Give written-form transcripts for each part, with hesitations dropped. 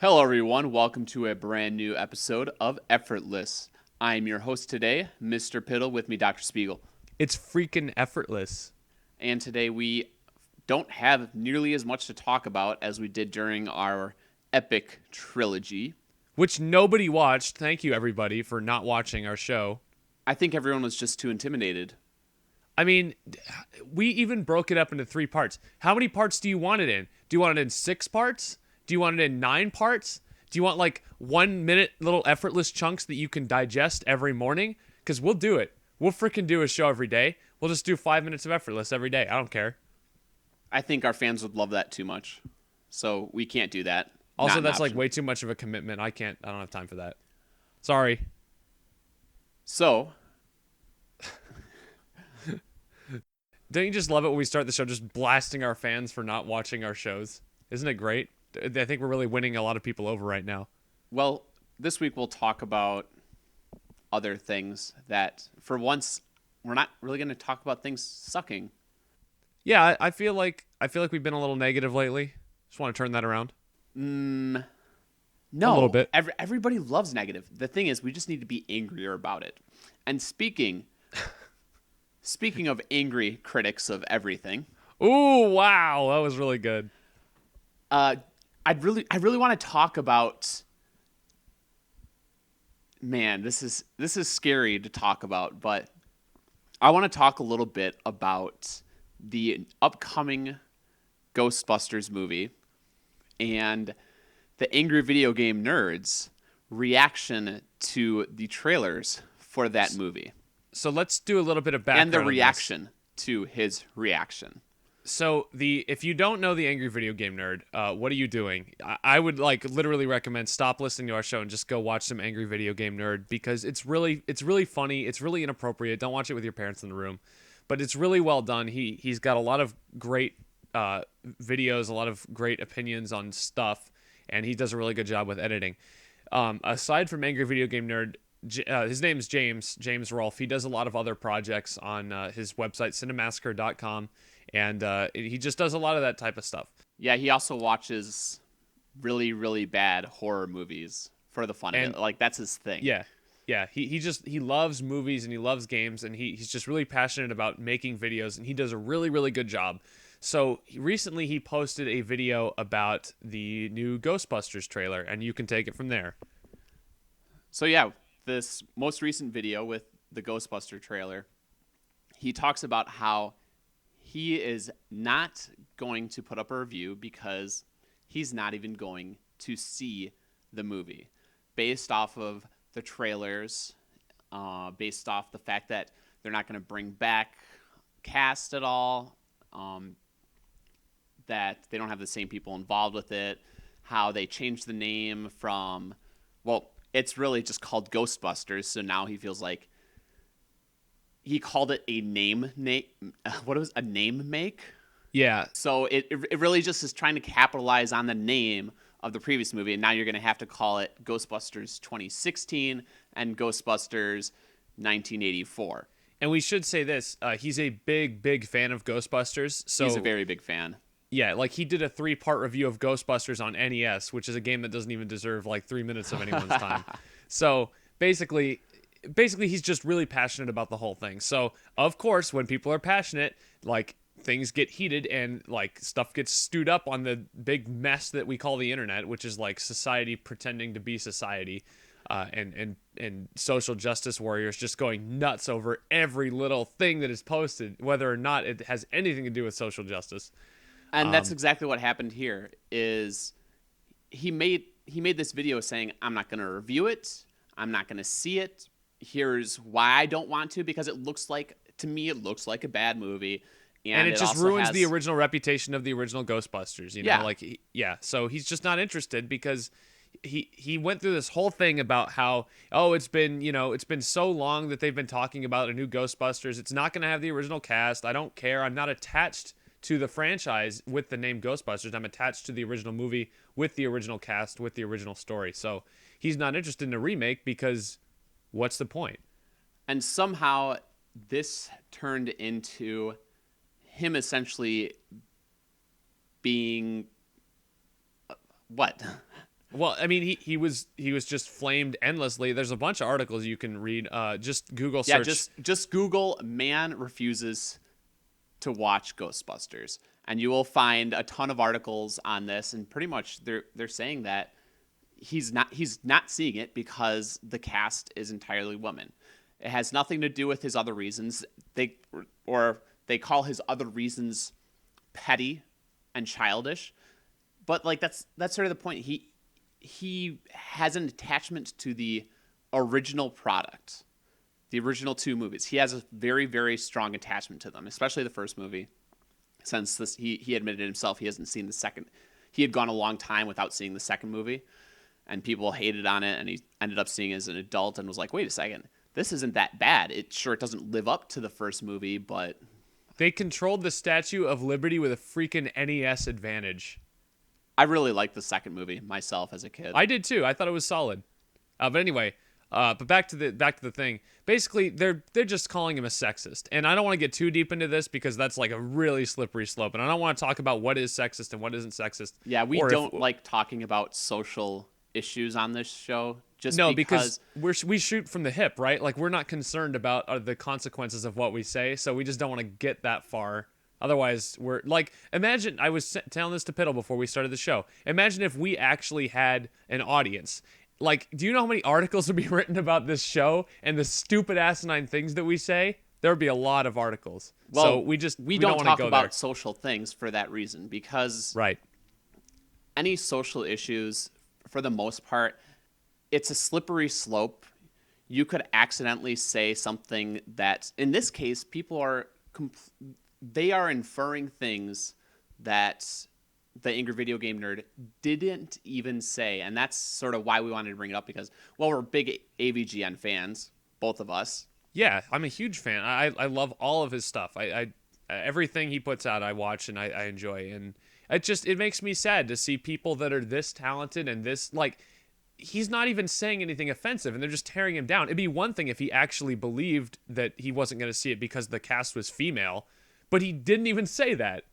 Hello, everyone. Welcome to a brand new episode of Effortless. I'm your host today, Mr. Piddle, with me, Dr. Spiegel. It's freaking effortless. And today we don't have nearly as much to talk about as we did during our epic trilogy. Which nobody watched. Thank you, everybody, for not watching our show. I think everyone was just too intimidated. I mean, we even broke it up into 3 parts. How many parts do you want it in? Do you want it in 6 parts? Do you want it in 9 parts? Do you want like 1 minute little effortless chunks that you can digest every morning? Because we'll do it. We'll freaking do a show every day. We'll just do 5 minutes of effortless every day. I don't care. I think our fans would love that too much. So we can't do that. Also, Not an that's like option. way too much of a commitment. I don't have time for that. Sorry. So, Don't you just love it when we start the show just blasting our fans for not watching our shows? Isn't it great? I think we're really winning a lot of people over right now. well, this week we'll talk about other things that, for once, we're not really going to talk about things sucking. Yeah, I feel like we've been a little negative lately. Just want to turn that around. No, A little bit. Everybody loves negative. The thing is, we just need to be angrier about it. And speaking of angry critics of everything, Ooh, wow, that was really good. I really want to talk about. Man, this is scary to talk about, but I want to talk a little bit about the upcoming Ghostbusters movie and the angry video game nerds' reaction to the trailers for that movie So let's do a little bit of background and the on this. reaction to his reaction. So if you don't know the Angry Video Game Nerd, what are you doing? I would like literally recommend stop listening to our show and just go watch some Angry Video Game Nerd because it's really funny. It's really inappropriate. Don't watch it with your parents in the room, but it's really well done. He's got a lot of great videos, a lot of great opinions on stuff, and he does a really good job with editing. Aside from Angry Video Game Nerd, his name's James Rolfe. He does a lot of other projects on his website, cinemassacre.com, and he just does a lot of that type of stuff. Yeah, he also watches really, really bad horror movies for the fun of And it. Like, that's his thing. Yeah. He loves movies and he loves games, and he's just really passionate about making videos, and he does a really, really good job. So recently he posted a video about the new Ghostbusters trailer, and you can take it from there. So yeah, this most recent video with the Ghostbuster trailer, he talks about how he is not going to put up a review because he's not even going to see the movie based off of the trailers, based off the fact that they're not going to bring back cast at all, that they don't have the same people involved with it, how they changed the name from, well, it's really just called Ghostbusters, so now he feels like he called it a name make. Yeah. So it really just is trying to capitalize on the name of the previous movie, and now you're going to have to call it Ghostbusters 2016 and Ghostbusters 1984. And we should say this, he's a big fan of Ghostbusters. So He's a very big fan. yeah, like he did a 3-part review of Ghostbusters on NES, which is a game that doesn't even deserve like 3 minutes of anyone's time. So basically he's just really passionate about the whole thing. So of course, when people are passionate, like things get heated and like stuff gets stewed up on the big mess that we call the internet, which is like society pretending to be society, and social justice warriors just going nuts over every little thing that is posted, whether or not it has anything to do with social justice. And that's exactly what happened here. Is he made this video saying, I'm not going to review it, I'm not going to see it. Here's why I don't want to, because it looks like a bad movie, And it just also ruins has, the original reputation of the original Ghostbusters, you know? Yeah. So he's just not interested because he went through this whole thing about how, it's been so long that they've been talking about a new Ghostbusters. It's not going to have the original cast. I don't care. I'm not attached to the franchise with the name Ghostbusters. I'm attached to the original movie with the original cast, with the original story. So he's not interested in a remake because what's the point? And somehow this turned into him essentially being what? Well, I mean, he was just flamed endlessly. There's a bunch of articles you can read. Just Google Yeah, search. just Google "man refuses to watch Ghostbusters," and you will find a ton of articles on this. And pretty much they're saying that he's not seeing it because the cast is entirely women. It has nothing to do with his other reasons. They call his other reasons petty and childish. But like that's sort of the point. He has an attachment to the original product, the original two movies. He has a very, very strong attachment to them, especially the first movie. Since this, he admitted himself he hasn't seen the second. He had gone a long time without seeing the second movie, and people hated on it. And he ended up seeing it as an adult and was like, "Wait a second, this isn't that bad. It doesn't live up to the first movie, but." They controlled the Statue of Liberty with a freaking NES advantage. I really liked the second movie myself as a kid. I did too. I thought it was solid. But anyway, but back to the thing. Basically, they're just calling him a sexist, and I don't want to get too deep into this because that's like a really slippery slope, and I don't want to talk about what is sexist and what isn't sexist. Yeah, we don't like talking about social issues on this show. Just no, because we shoot from the hip, right? Like we're not concerned about the consequences of what we say, so we just don't want to get that far. Otherwise, we're like, imagine, I was telling this to Piddle before we started the show. Imagine if we actually had an audience. Like, do you know how many articles would be written about this show and the stupid asinine things that we say? There would be a lot of articles. Well, so we don't want talk to go about there. social things for that reason, because Right. any social issues, for the most part, it's a slippery slope. You could accidentally say something that, in this case, people are they are inferring things that the Angry Video Game Nerd didn't even say, and that's sort of why we wanted to bring it up, because, well, we're big AVGN fans, both of us. Yeah, I'm a huge fan. I love all of his stuff. I everything he puts out I watch and I enjoy, and it makes me sad to see people that are this talented and this, like, he's not even saying anything offensive and they're just tearing him down. It'd be one thing if he actually believed that he wasn't going to see it because the cast was female, but he didn't even say that.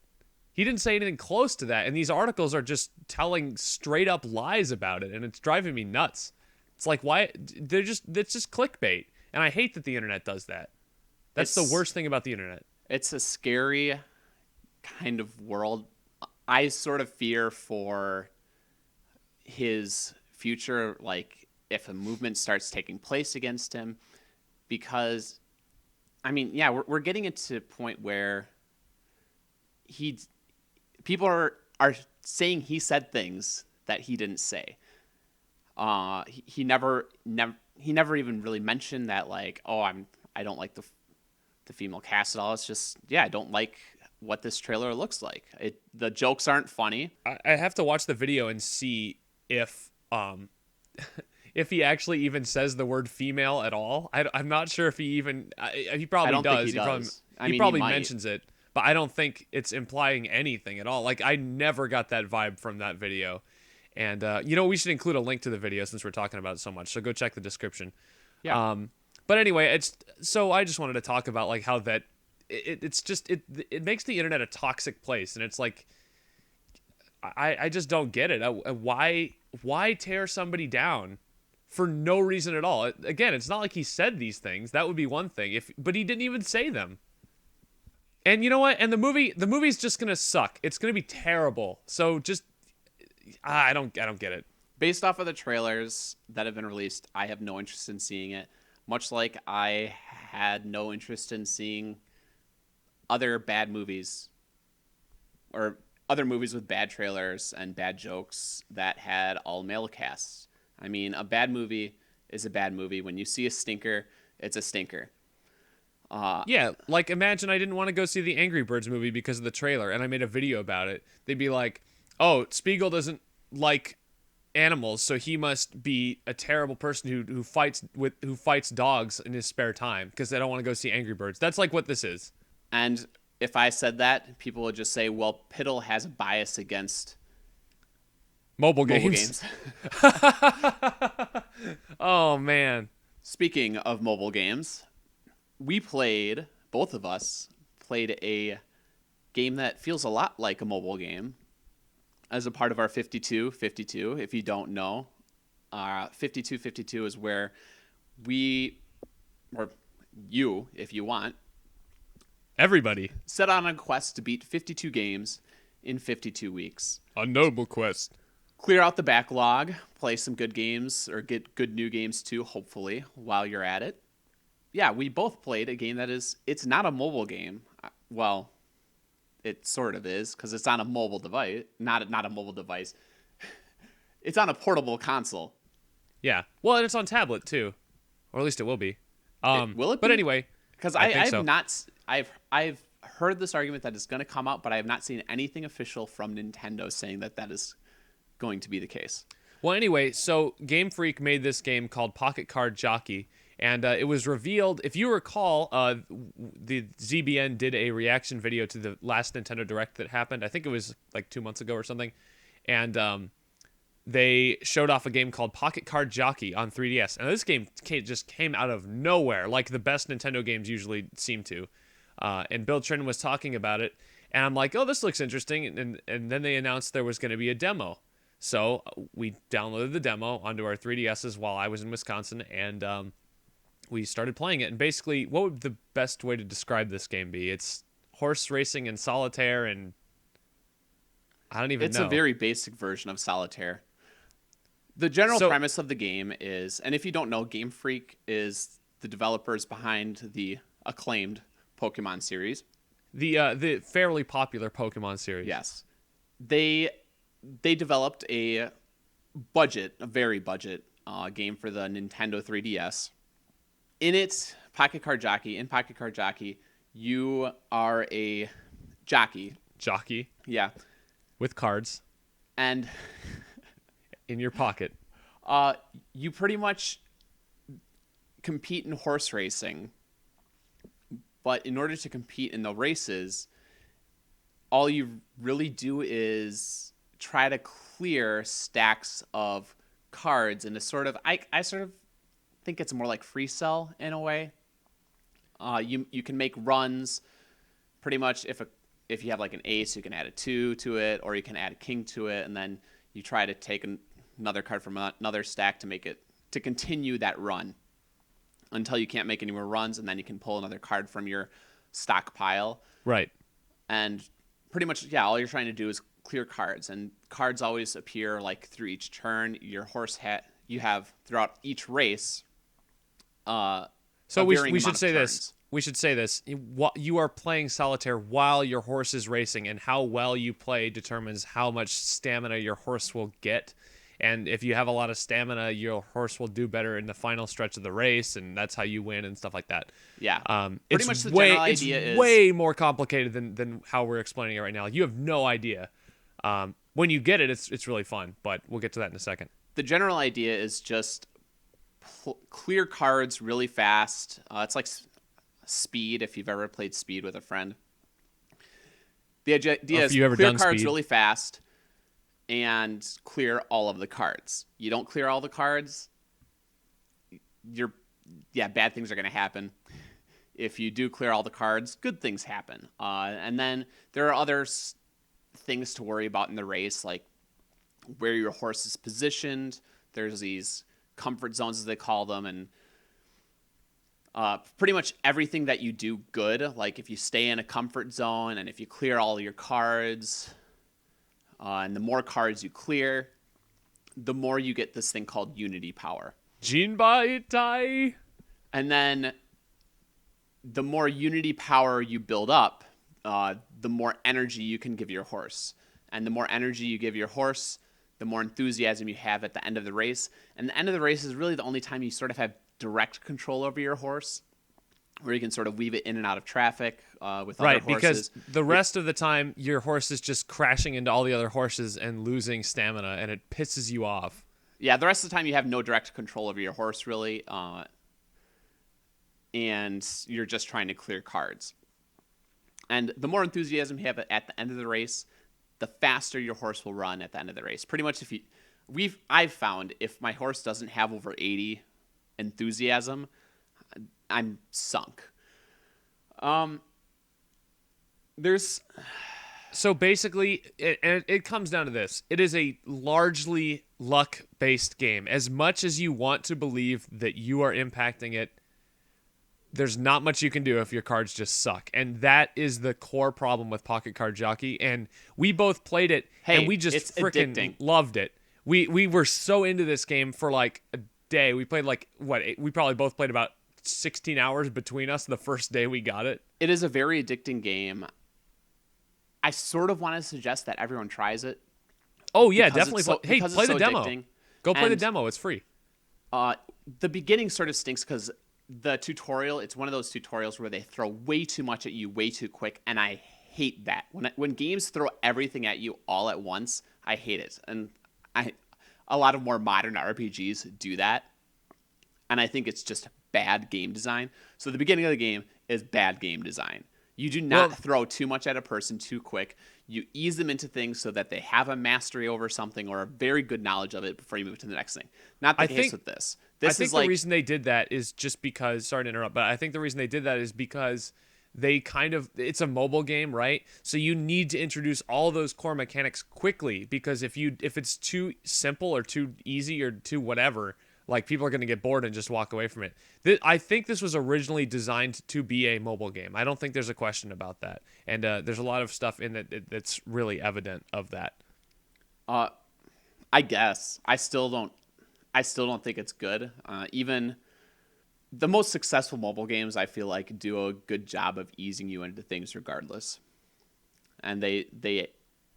He didn't say anything close to that, and these articles are just telling straight up lies about it, and it's driving me nuts. It's like, why? It's just clickbait, and I hate that the internet does that. That's the worst thing about the internet. It's a scary kind of world. I sort of fear for his future, like if a movement starts taking place against him, because, I mean, yeah, we're getting it to a point where people are saying he said things that he didn't say. He never even really mentioned that, like, oh, I don't like the female cast at all. It's just, yeah, I don't like what this trailer looks like. The jokes aren't funny. I have to watch the video and see if if he actually even says the word female at all. I'm not sure if he even he probably I don't does. think he does. He probably mentions it, but I don't think it's implying anything at all. Like, I never got that vibe from that video. And we should include a link to the video since we're talking about it so much. So go check the description. Yeah. But anyway, so I just wanted to talk about like how that it makes the internet a toxic place, and it's like I just don't get it. Why tear somebody down for no reason at all? Again, it's not like he said these things. That would be one thing, but he didn't even say them. And you know what? And the movie's just gonna suck. It's gonna be terrible. So just I don't get it. Based off of the trailers that have been released, I have no interest in seeing it. Much like I had no interest in seeing other bad movies or other movies with bad trailers and bad jokes that had all male casts. I mean, a bad movie is a bad movie. When you see a stinker, it's a stinker. Yeah, like imagine I didn't want to go see the Angry Birds movie because of the trailer, and I made a video about it. They'd be like, "Oh, Spiegel doesn't like animals, so he must be a terrible person who fights dogs in his spare time because they don't want to go see Angry Birds." That's like what this is. And if I said that, people would just say, "Well, Piddle has a bias against mobile games." Oh man. Speaking of mobile games, both of us played a game that feels a lot like a mobile game. as a part of our 52-52. If you don't know, 52-52 is where we, or you, if you want, Everybody. set on a quest to beat 52 games in 52 weeks. A noble quest. Clear out the backlog, play some good games, or get good new games too, hopefully, while you're at it. Yeah, we both played a game that it's not a mobile game. Well, it sort of is, because it's on a mobile device. Not a mobile device. It's on a portable console. Yeah. Well, and it's on tablet too, or at least it will be. Will it But be? anyway, Because I've heard this argument that it's going to come out, but I have not seen anything official from Nintendo saying that is going to be the case. Well, anyway, so Game Freak made this game called Pocket Card Jockey, and it was revealed. If you recall, the ZBN did a reaction video to the last Nintendo Direct that happened. I think it was like 2 months ago or something, and they showed off a game called Pocket Card Jockey on 3DS. And this game just came out of nowhere, like the best Nintendo games usually seem to. And Bill Trin was talking about it, and I'm like, oh, this looks interesting. And then they announced there was going to be a demo. So we downloaded the demo onto our 3DSs while I was in Wisconsin, and we started playing it. And basically, what would the best way to describe this game be? It's horse racing and solitaire, and I don't even know. It's a very basic version of solitaire. The general premise of the game is, and if you don't know, Game Freak is the developers behind the acclaimed Pokemon series. The fairly popular Pokemon series. Yes. They developed a very budget game for the Nintendo 3DS. In Pocket Card Jockey, you are a jockey. Jockey. Yeah. With cards. And in your pocket. You pretty much compete in horse racing. But in order to compete in the races, all you really do is try to clear stacks of cards in a sort of, I sort of think it's more like free cell in a way. You can make runs pretty much. If you have like an ace, you can add a 2 to it, or you can add a king to it, and then you try to take another card from another stack to continue that run until you can't make any more runs, and then you can pull another card from your stockpile. Right. And pretty much, yeah, all you're trying to do is clear cards, and cards always appear like through each turn. Your horse you have throughout each race. So we should say this. We should say this. You are playing solitaire while your horse is racing, and how well you play determines how much stamina your horse will get. And if you have a lot of stamina, your horse will do better in the final stretch of the race, and that's how you win and stuff like that. Yeah. Pretty much the general idea is is way more complicated than how we're explaining it right now. You have no idea. When you get it, it's really fun, but we'll get to that in a second. The general idea is just clear cards really fast. It's like Speed, if you've ever played Speed with a friend. The idea is clear cards really fast and clear all of the cards. You don't clear all the cards, bad things are going to happen. If you do clear all the cards, good things happen. And then there are other things to worry about in the race, like where your horse is positioned. There's these comfort zones, as they call them, and pretty much everything that you do good, like if you stay in a comfort zone and if you clear all your cards, and the more cards you clear, the more you get this thing called Unity Power. Jinbai Tai. And then the more Unity Power you build up, the more energy you can give your horse. And the more energy you give your horse, the more enthusiasm you have at the end of the race. And the end of the race is really the only time you sort of have direct control over your horse, where you can sort of weave it in and out of traffic with other horses. Right, because the rest of the time, your horse is just crashing into all the other horses and losing stamina, and it pisses you off. Yeah, the rest of the time you have no direct control over your horse, really, and you're just trying to clear cards. And the more enthusiasm you have at the end of the race, the faster your horse will run at the end of the race. Pretty much, I've found if my horse doesn't have over 80 enthusiasm, I'm sunk. There's So basically, it comes down to this. It is a largely luck-based game. As much as you want to believe that you are impacting it, there's not much you can do if your cards just suck. And that is the core problem with Pocket Card Jockey. And we both played it, and Hey, we just it's freaking addicting. loved it. We were so into this game for like a day. We played like, what, we probably both played about 16 hours between us the first day we got it. It is a very addicting game. I sort of want to suggest that everyone tries it Oh, yeah, because definitely. it's so Hey, because play it's the so demo. addicting. Go play the And demo. It's free. the beginning sort of stinks because the tutorial, it's one of those tutorials where they throw way too much at you way too quick, and I hate that. When games throw everything at you all at once, I hate it. And a lot of more modern RPGs do that, and I think it's just bad game design. So the beginning of the game is bad game design. You do not Well, throw too much at a person too quick. You ease them into things so that they have a mastery over something or a very good knowledge of it before you move to the next thing. Not the I case think with this. I This think is the like, reason they did that is just because, sorry to interrupt, but I think the reason they did that is because they kind of, it's a mobile game, right? So you need to introduce all those core mechanics quickly, because if it's too simple or too easy or too whatever, like people are going to get bored and just walk away from it. I think this was originally designed to be a mobile game. I don't think there's a question about that. And there's a lot of stuff in it that's really evident of that. uh, I guess I still don't think it's good. Even the most successful mobile games, I feel like, do a good job of easing you into things regardless, and they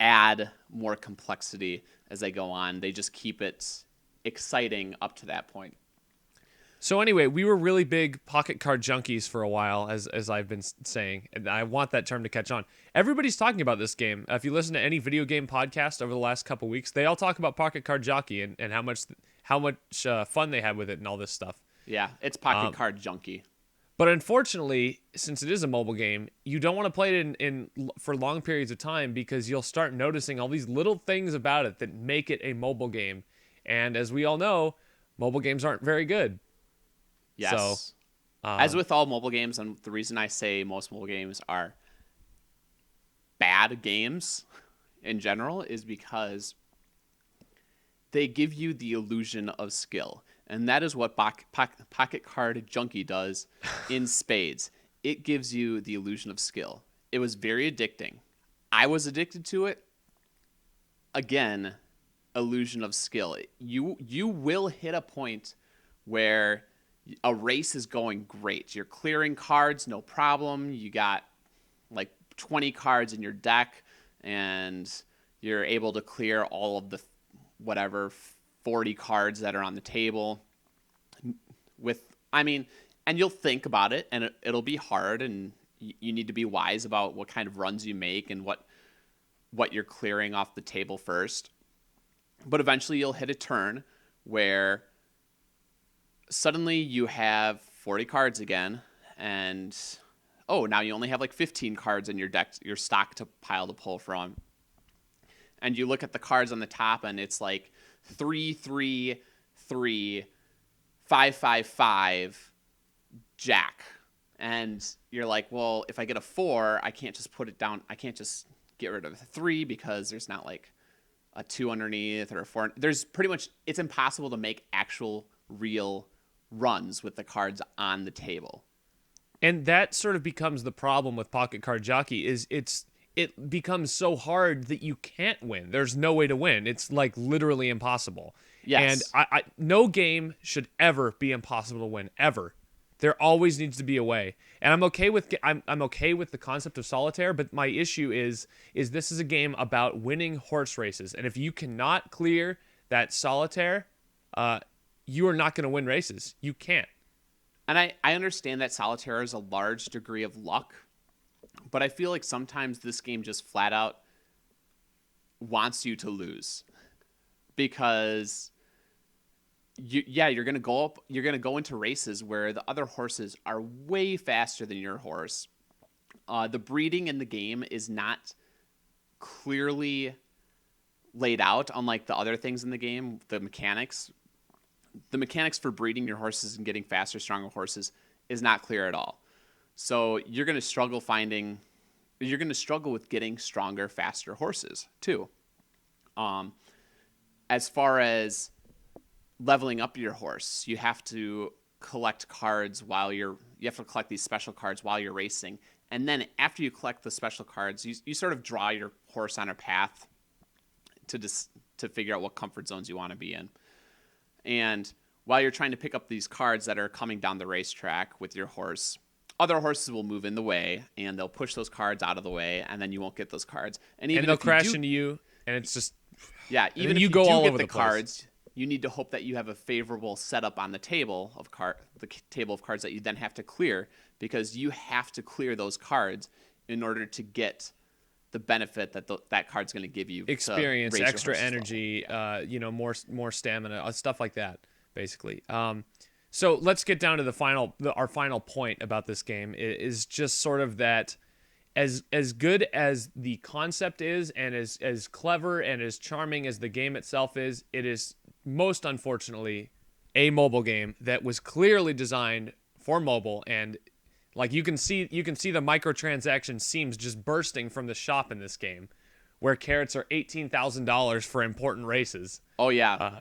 add more complexity as they go on. They just keep it exciting up to that point. So anyway, we were really big pocket card junkies for a while, as I've been saying, and I want that term to catch on. Everybody's talking about this game. If you listen to any video game podcast over the last couple weeks, they all talk about Pocket Card Jockey and how much fun they had with it and all this stuff. Yeah, it's Pocket Card Junkie. But unfortunately, since it is a mobile game, you don't want to play it for long periods of time, because you'll start noticing all these little things about it that make it a mobile game. And as we all know, mobile games aren't very good. Yes. So, As with all mobile games, and the reason I say most mobile games are bad games in general is because they give you the illusion of skill. And that is what Pocket Card Junkie does in spades. It gives you the illusion of skill. It was very addicting. I was addicted to it. Again, illusion of skill. You will hit a point where a race is going great. You're clearing cards, no problem. You got like 20 cards in your deck, and you're able to clear all of the whatever 40 cards that are on the table and you'll think about it, and it'll be hard, and you need to be wise about what kind of runs you make and what you're clearing off the table first. But eventually you'll hit a turn where suddenly you have 40 cards again, and now you only have like 15 cards in your deck, your stock to pile to pull from. And you look at the cards on the top, and it's like 3, 3, 3, 5, 5, 5, Jack. And you're like, well, if I get a 4, I can't just put it down. I can't just get rid of a 3 because there's not like a 2 underneath or a 4. There's pretty much, it's impossible to make actual real runs with the cards on the table. and that sort of becomes the problem with Pocket Card Jockey is it becomes so hard that you can't win. There's no way to win. It's like literally impossible. Yes. And no game should ever be impossible to win, ever. There always needs to be a way. And I'm okay with the concept of solitaire, but my issue is this is a game about winning horse races. And if you cannot clear that solitaire, you are not going to win races. You can't. And I understand that solitaire is a large degree of luck, but I feel like sometimes this game just flat out wants you to lose because you're going to go into races where the other horses are way faster than your horse. The breeding in the game is not clearly laid out, unlike the other things in the game. The mechanics for breeding your horses and getting faster, stronger horses is not clear at all. So you're going to struggle finding you're going to struggle with getting stronger, faster horses too. As far as leveling up your horse, you have to collect cards you have to collect these special cards while you're racing. And then after you collect the special cards, you sort of draw your horse on a path to figure out what comfort zones you want to be in. And while you're trying to pick up these cards that are coming down the racetrack with your horse, other horses will move in the way and they'll push those cards out of the way, and then you won't get those cards. And they'll crash into you, and it's just even if you go do all get over the the cards, place. you need to hope that you have a favorable setup on the table of cards that you then have to clear, because you have to clear those cards in order to get the benefit that that card's going to give you. Experience, extra energy, Yeah. more stamina, stuff like that, basically. So let's get down to our final point about this game is just sort of that as good as the concept is, and as clever and as charming as the game itself is, it is most unfortunately a mobile game that was clearly designed for mobile. And like you can see the microtransaction seams just bursting from the shop in this game, where carrots are $18,000 for important races. Oh yeah.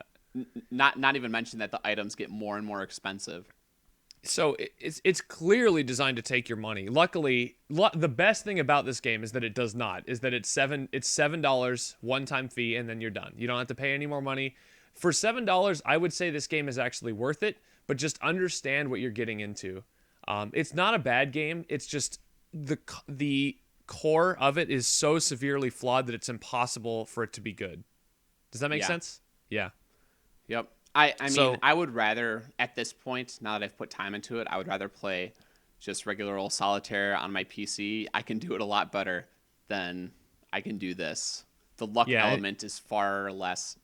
Not even mention that the items get more and more expensive. So it's clearly designed to take your money. Luckily, the best thing about this game is that it does not. Is that it's $7 one-time fee, and then you're done. You don't have to pay any more money. For $7, I would say this game is actually worth it, but just understand what you're getting into. It's not a bad game. It's just the core of it is so severely flawed that it's impossible for it to be good. Does that make sense? Yeah. Yep. I mean, I would rather, at this point, now that I've put time into it, I would rather play just regular old solitaire on my PC. I can do it a lot better than I can do this. The luck element is far less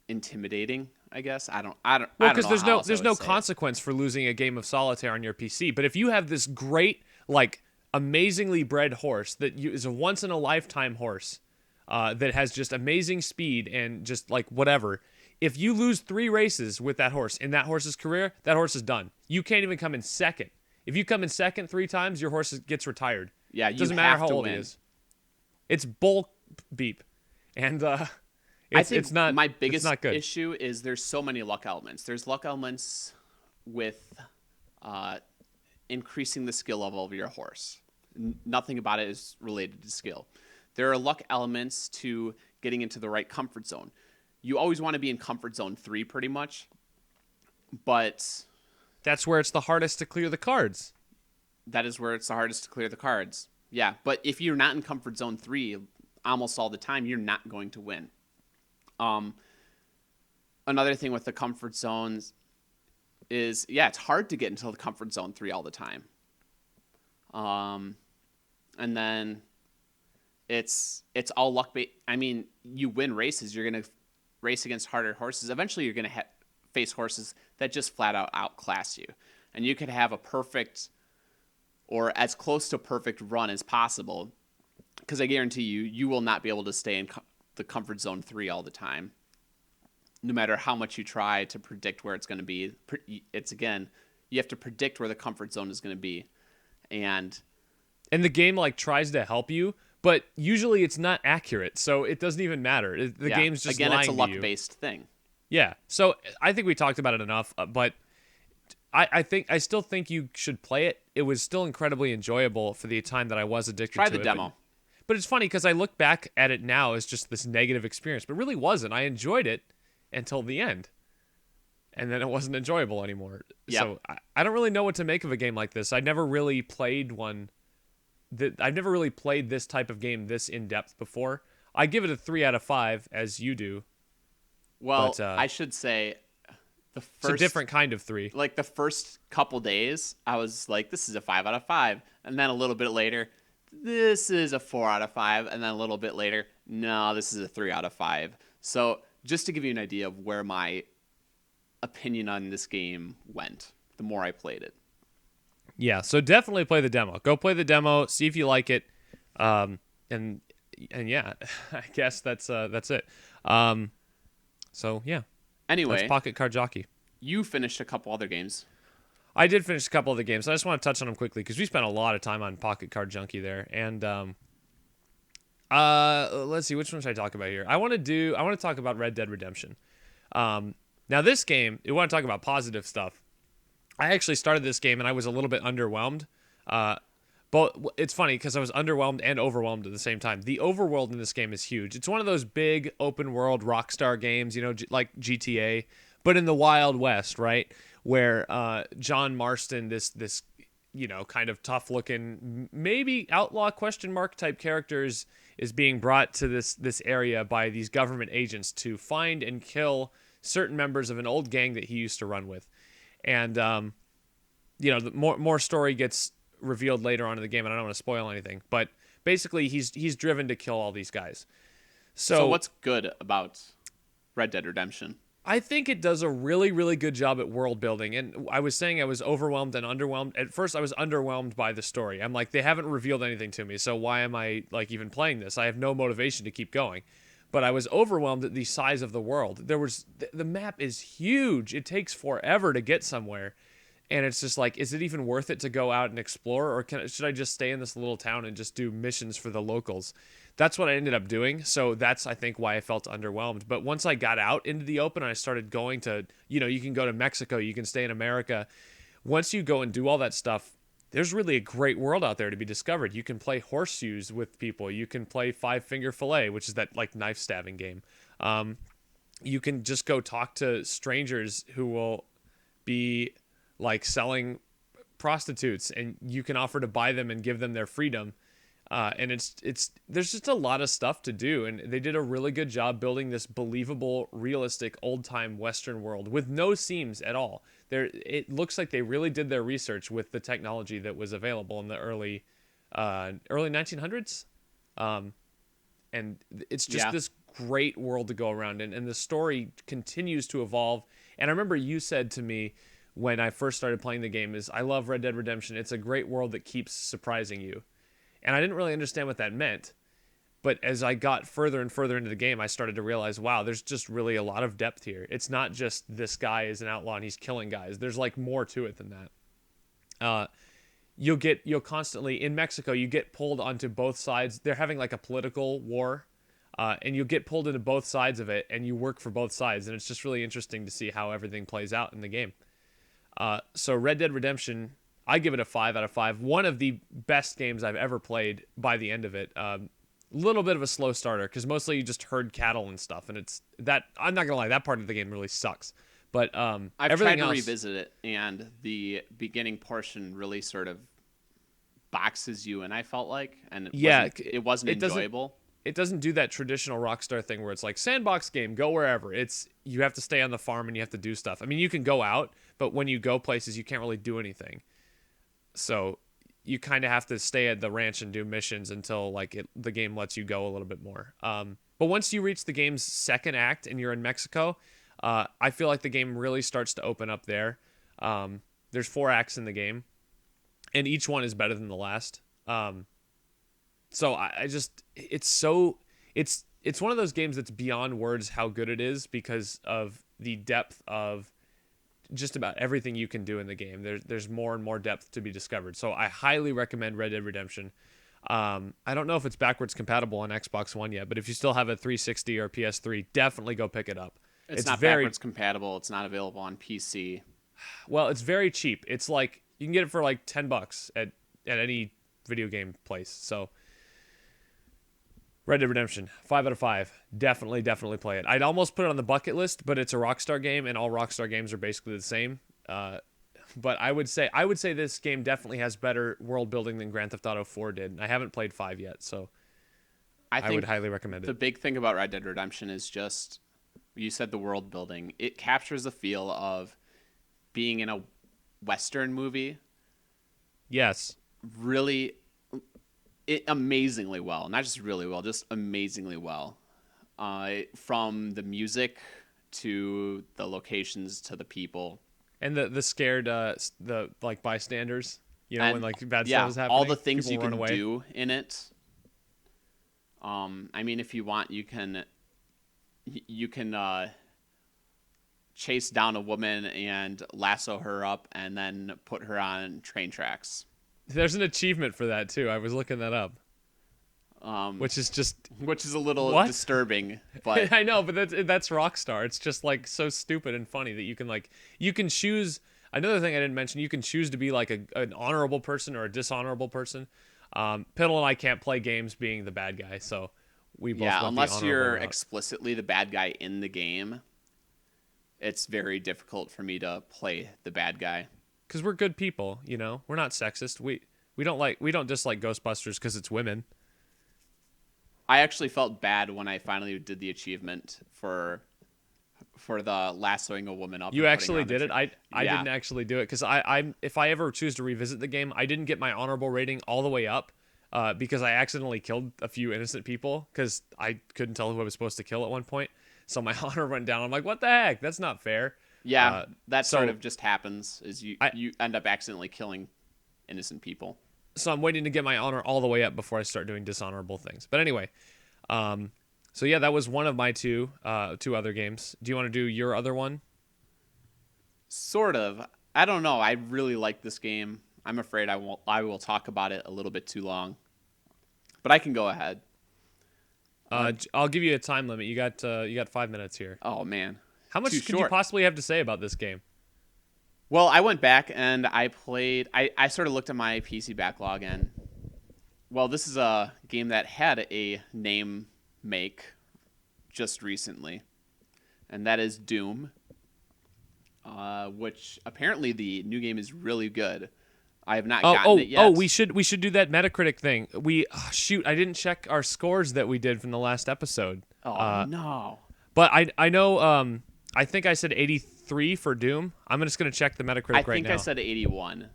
intimidating, I guess. I don't know. Because there's no consequence for losing a game of solitaire on your PC. But if you have this great, like, amazingly bred horse that is a once in a lifetime horse, that has just amazing speed and just like whatever. If you lose 3 races with that horse in that horse's career, that horse is done. You can't even come in second. If you come in second 3 times, your horse gets retired. Yeah, it doesn't matter how old he is. It's bull beep, and it's not. My biggest not good. issue is there's so many luck elements. There's luck elements with increasing the skill level of your horse. Nothing about it is related to skill. There are luck elements to getting into the right comfort zone. You always want to be in comfort zone 3 pretty much, but that's where it's the hardest to clear the cards. That is where it's the hardest to clear the cards. Yeah, but if you're not in comfort zone 3 almost all the time, you're not going to win. Another thing with the comfort zones is, it's hard to get into the comfort zone 3 all the time. And then it's all luck based. I mean, you win races, you're going to race against harder horses. Eventually you're going to face horses that just flat out outclass you. And you could have a perfect or as close to perfect run as possible, because I guarantee you will not be able to stay in the comfort zone 3 all the time. No matter how much you try to predict where it's going to be, you have to predict where the comfort zone is going to be. And the game like tries to help you, but usually it's not accurate, so it doesn't even matter. The game's just lying to you. Again, it's a luck-based thing. Yeah, so I think we talked about it enough, but I still think you should play it. It was still incredibly enjoyable for the time that I was addicted to it. Try the demo. But it's funny because I look back at it now as just this negative experience, but it really wasn't. I enjoyed it until the end, and then it wasn't enjoyable anymore. Yep. So I don't really know what to make of a game like this. I've never really played one. I've never really played this type of game this in depth before. I give it a 3 out of 5, as you do. Well, but, I should say it's a different kind of 3. Like the first couple days, I was like, this is a 5 out of 5. And then a little bit later, this is a 4 out of 5. And then a little bit later, no, this is a 3 out of 5. So just to give you an idea of where my opinion on this game went, the more I played it. Yeah, so definitely play the demo. Go play the demo, see if you like it. And yeah, I guess that's it. So yeah. Anyway, that's Pocket Card Jockey. You finished a couple other games. I did finish a couple of the games. So I just want to touch on them quickly because we spent a lot of time on Pocket Card Junkie there. And let's see, which one should I talk about here? I want to talk about Red Dead Redemption. Now this game, you want to talk about positive stuff. I actually started this game and I was a little bit underwhelmed. But it's funny because I was underwhelmed and overwhelmed at the same time. The overworld in this game is huge. It's one of those big open world Rockstar games, like GTA, but in the Wild West, right? Where John Marston, this kind of tough looking, maybe outlaw question mark type characters, is being brought to this area by these government agents to find and kill certain members of an old gang that he used to run with. And the more story gets revealed later on in the game, and I don't want to spoil anything, but basically he's driven to kill all these guys. So what's good about Red Dead Redemption? I think it does a really, really good job at world building. And I was saying I was overwhelmed and underwhelmed. At first, I was underwhelmed by the story. I'm like, they haven't revealed anything to me, so why am I even playing this? I have no motivation to keep going. But I was overwhelmed at the size of the world. The map is huge. It takes forever to get somewhere. And it's just like, is it even worth it to go out and explore? Or should I just stay in this little town and just do missions for the locals? That's what I ended up doing. So that's, I think, why I felt underwhelmed. But once I got out into the open and I started going to, you can go to Mexico, you can stay in America. Once you go and do all that stuff, there's really a great world out there to be discovered. You can play horseshoes with people. You can play Five Finger Fillet, which is that knife stabbing game. You can just go talk to strangers who will be selling prostitutes, and you can offer to buy them and give them their freedom. And there's just a lot of stuff to do, and they did a really good job building this believable, realistic, old-time Western world with no seams at all. It looks like they really did their research with the technology that was available in the early 1900s. And it's just this great world to go around in, and the story continues to evolve. And I remember you said to me when I first started playing the game I love Red Dead Redemption. It's a great world that keeps surprising you. And I didn't really understand what that meant. But as I got further and further into the game, I started to realize, wow, there's just really a lot of depth here. It's not just this guy is an outlaw and he's killing guys. There's more to it than that. You'll constantly, in Mexico, you get pulled onto both sides. They're having a political war. And you'll get pulled into both sides of it, and you work for both sides. And it's just really interesting to see how everything plays out in the game. So Red Dead Redemption, I give it a 5 out of 5. One of the best games I've ever played by the end of it. Little bit of a slow starter because mostly you just herd cattle and stuff, and I'm not gonna lie, that part of the game really sucks. But I've tried to revisit it, and the beginning portion really sort of boxes you in. I felt like, and it wasn't enjoyable. It doesn't do that traditional Rockstar thing where it's sandbox game, go wherever. You have to stay on the farm and you have to do stuff. I mean, you can go out, but when you go places, you can't really do anything. So you kind of have to stay at the ranch and do missions until the game lets you go a little bit more. But once you reach the game's second act and you're in Mexico, I feel like the game really starts to open up there. There's 4 acts in the game, and each one is better than the last. So it's one of those games that's beyond words how good it is because of the depth of just about everything you can do in the game. There's more and more depth to be discovered. So I highly recommend Red Dead Redemption. I don't know if it's backwards compatible on Xbox One yet, but if you still have a 360 or PS3, definitely go pick it up. It's not backwards compatible. It's not available on PC. Well, it's very cheap. It's you can get it for $10 at any video game place. So Red Dead Redemption, 5 out of 5. Definitely play it. I'd almost put it on the bucket list, but it's a Rockstar game, and all Rockstar games are basically the same. But I would say this game definitely has better world building than Grand Theft Auto 4 did. I haven't played 5 yet, so I would highly recommend it. The big thing about Red Dead Redemption is just, you said the world building. It captures the feel of being in a Western movie. Yes. Really, amazingly well. Not just really well, just amazingly well. From the music to the locations to the people. And the scared, the bystanders, when bad stuff is happening. All the things you can do in it. I mean, if you want, you can chase down a woman and lasso her up and then put her on train tracks. There's an achievement for that too. I was looking that up. Which is a little disturbing, but I know, but that's Rockstar. It's just like so stupid and funny that you can choose. Another thing I didn't mention, you can choose to be like an honorable person or a dishonorable person. Piddle and I can't play games being the bad guy, so we both went unless the you're honorable route. explicitly the bad guy in the game, it's very difficult for me to play the bad guy. Because we're good people, you know. We're not sexist. We don't dislike Ghostbusters because it's women. I actually felt bad when I finally did the achievement for the lassoing a woman up. You actually did it. I Yeah. didn't actually do it because I if I ever choose to revisit the game, I didn't get my honorable rating all the way up because I accidentally killed a few innocent people because I couldn't tell who I was supposed to kill at one point. So my honor went down. I'm like, what the heck? That's not fair. Yeah, that so sort of just happens. Is you end up accidentally killing innocent people. So I'm waiting to get my honor all the way up before I start doing dishonorable things. But anyway, so yeah, that was one of my two other games. Do you want to do your other one? Sort of. I don't know. I really like this game. I'm afraid I will talk about it a little bit too long, but I can go ahead. I'll give you a time limit. You got 5 minutes here. Oh man, How much too could you short. possibly have to say about this game? Well, I went back and I played. I sort of looked at my PC backlog and, well, this is a game that had a name make just recently, and that is Doom, which apparently the new game is really good. I have not gotten it yet. Oh, we should do that Metacritic thing. Shoot, I didn't check our scores that we did from the last episode. Oh no! But I know. I think I said 83 for Doom. I'm just gonna check the Metacritic right now. I think I said 81.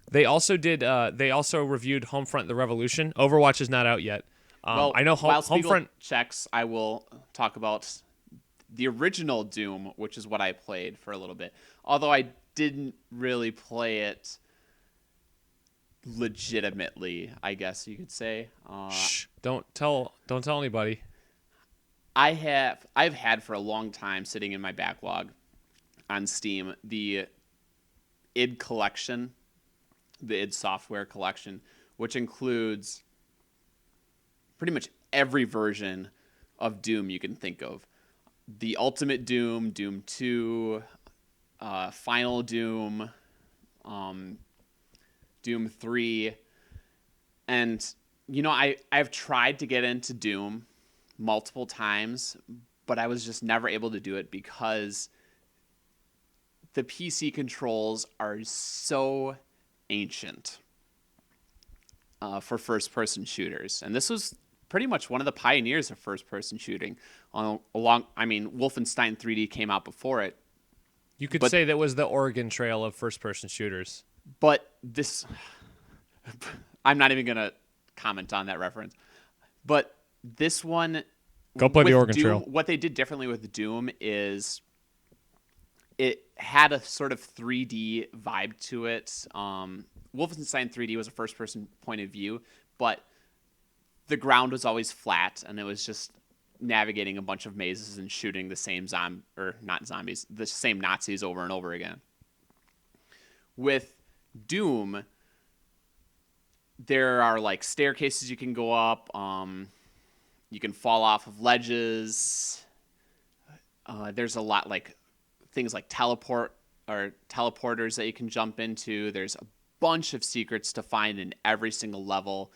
They also did. They also reviewed Homefront: The Revolution. Overwatch is not out yet. Well, I know while Spigel Homefront checks, I will talk about the original Doom, which is what I played for a little bit. Although I didn't really play it legitimately, I guess you could say. Shh! Don't tell anybody. I've had for a long time sitting in my backlog on Steam the id collection, the id software collection, which includes pretty much every version of Doom you can think of. The Ultimate Doom, Doom 2, Final Doom, Doom 3. And, you know, I've tried to get into Doom multiple times, but I was just never able to do it because the PC controls are so ancient for first-person shooters. And this was pretty much one of the pioneers of first-person shooting. Wolfenstein 3D came out before it. You could say that was the Oregon Trail of first-person shooters. But this... I'm not even going to comment on that reference. But this one... Go play the Oregon Doom, Trail. What they did differently with Doom is it had a sort of 3D vibe to it. Wolfenstein 3D was a first-person point of view, but the ground was always flat, and it was just navigating a bunch of mazes and shooting the same the same Nazis over and over again. With Doom, there are like staircases you can go up. You can fall off of ledges. There's a lot like things like teleporters that you can jump into. There's a bunch of secrets to find in every single level.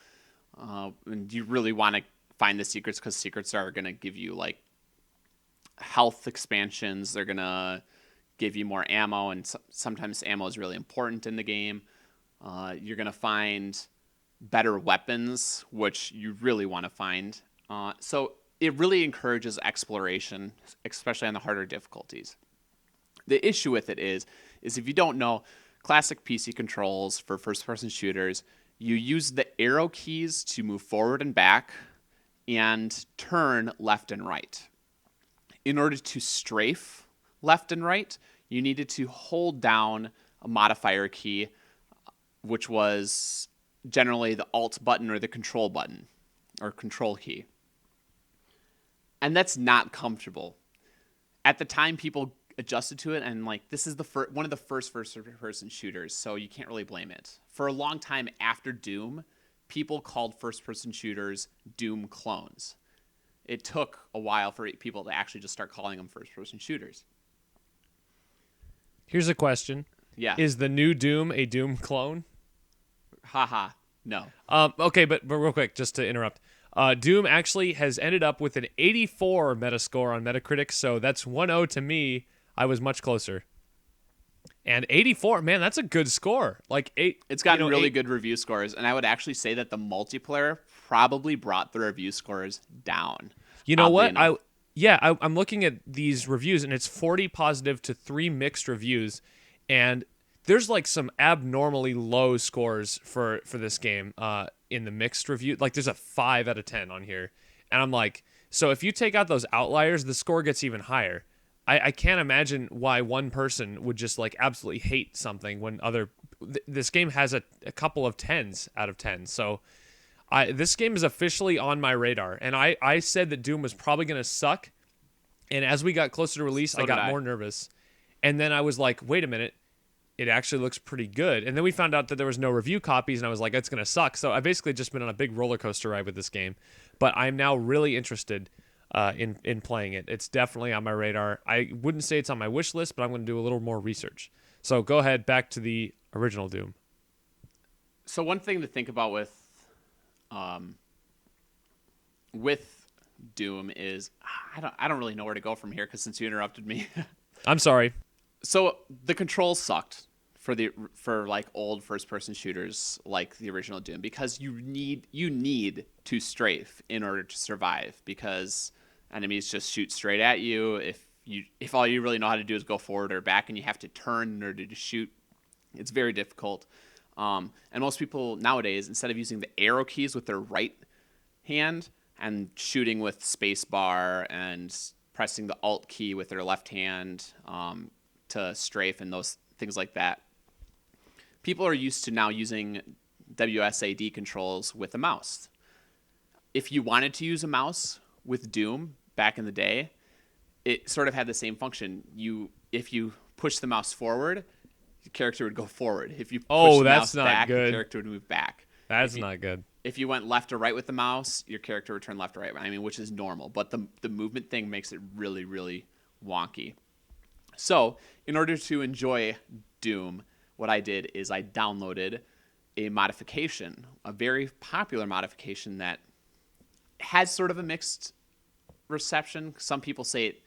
And you really want to find the secrets because secrets are going to give you like health expansions. They're going to give you more ammo, and sometimes ammo is really important in the game. You're going to find better weapons, which you really want to find. So it really encourages exploration, especially on the harder difficulties. The issue with it is if you don't know, classic PC controls for first-person shooters, you use the arrow keys to move forward and back and turn left and right. In order to strafe left and right, you needed to hold down a modifier key, which was generally the Alt button or the Control button or Control key. And that's not comfortable. At the time, people adjusted to it, and like this is one of the first person shooters, so you can't really blame it. For a long time after Doom, people called first person shooters Doom clones. It took a while for people to actually just start calling them first person shooters. Here's a question. Yeah. Is the new Doom a Doom clone? Haha. No. Okay, but real quick, just to interrupt. Doom actually has ended up with an 84 Metascore on Metacritic, so that's 1-0 to me. I was much closer. And 84, man, that's a good score. Like it's gotten really good review scores, and I would actually say that the multiplayer probably brought the review scores down. You know what? I'm looking at these reviews, and it's 40 positive to 3 mixed reviews, and there's like some abnormally low scores for this game in the mixed review. Like there's a 5 out of 10 on here, and I'm like, so if you take out those outliers, the score gets even higher. I can't imagine why one person would just like absolutely hate something when this game has a couple of 10s out of 10. So this game is officially on my radar, and I said that Doom was probably going to suck, and as we got closer to release, I got more nervous, and then I was like, wait a minute, it actually looks pretty good. And then we found out that there was no review copies, and I was like, it's going to suck. So I basically just been on a big roller coaster ride with this game, but I'm now really interested in playing it. It's definitely on my radar. I wouldn't say it's on my wish list, but I'm going to do a little more research. So go ahead, back to the original Doom. So one thing to think about with Doom is I don't really know where to go from here, because since you interrupted me. I'm sorry. So the controls sucked for like old first person shooters like the original Doom, because you need to strafe in order to survive, because enemies just shoot straight at you. If all you really know how to do is go forward or back, and you have to turn in order to shoot, it's very difficult. And most people nowadays, instead of using the arrow keys with their right hand and shooting with spacebar and pressing the alt key with their left hand to strafe and those things like that, people are used to now using WSAD controls with a mouse. If you wanted to use a mouse with Doom back in the day, it sort of had the same function. If you push the mouse forward, the character would go forward. If you push the mouse back, the character would move back. That's not good. If you went left or right with the mouse, your character would turn left or right. I mean, which is normal, but the movement thing makes it really, really wonky. So, in order to enjoy Doom, what I did is I downloaded a modification, a very popular modification that has sort of a mixed reception. Some people say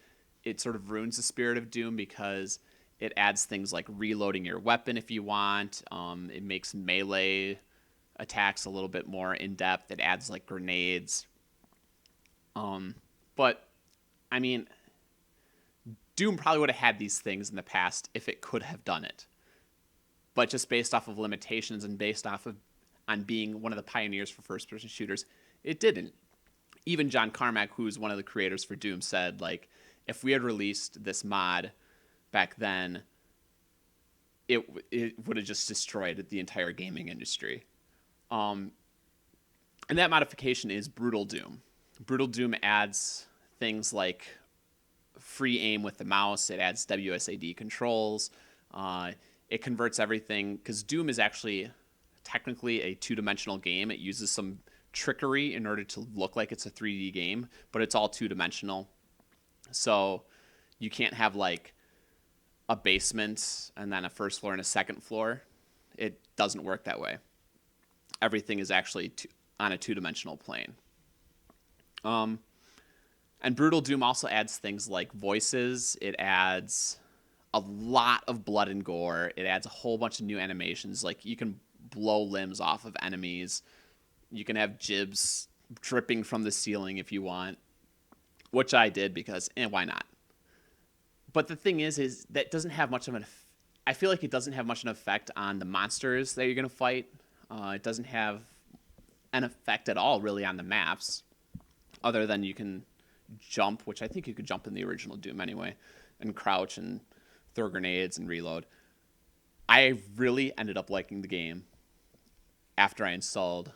it sort of ruins the spirit of Doom because it adds things like reloading your weapon if you want. It makes melee attacks a little bit more in-depth. It adds like grenades. But, I mean, Doom probably would have had these things in the past if it could have done it. But just based off of limitations and based off of on being one of the pioneers for first-person shooters, it didn't. Even John Carmack, who's one of the creators for Doom, said, like, if we had released this mod back then, it would have just destroyed the entire gaming industry. And that modification is Brutal Doom. Brutal Doom adds things like free aim with the mouse. It adds WSAD controls. It converts everything, because Doom is actually technically a two-dimensional game. It uses some trickery in order to look like it's a 3D game, but it's all two-dimensional. So you can't have like a basement and then a first floor and a second floor. It doesn't work that way. Everything is actually on a two-dimensional plane. And Brutal Doom also adds things like voices. It adds a lot of blood and gore. It adds a whole bunch of new animations. Like, you can blow limbs off of enemies. You can have jibs dripping from the ceiling if you want, which I did because, why not? But the thing is that doesn't have much of I feel like it doesn't have much of an effect on the monsters that you're going to fight. It doesn't have an effect at all, really, on the maps, other than you can jump, which I think you could jump in the original Doom anyway, and crouch and throw grenades and reload. I really ended up liking the game after I installed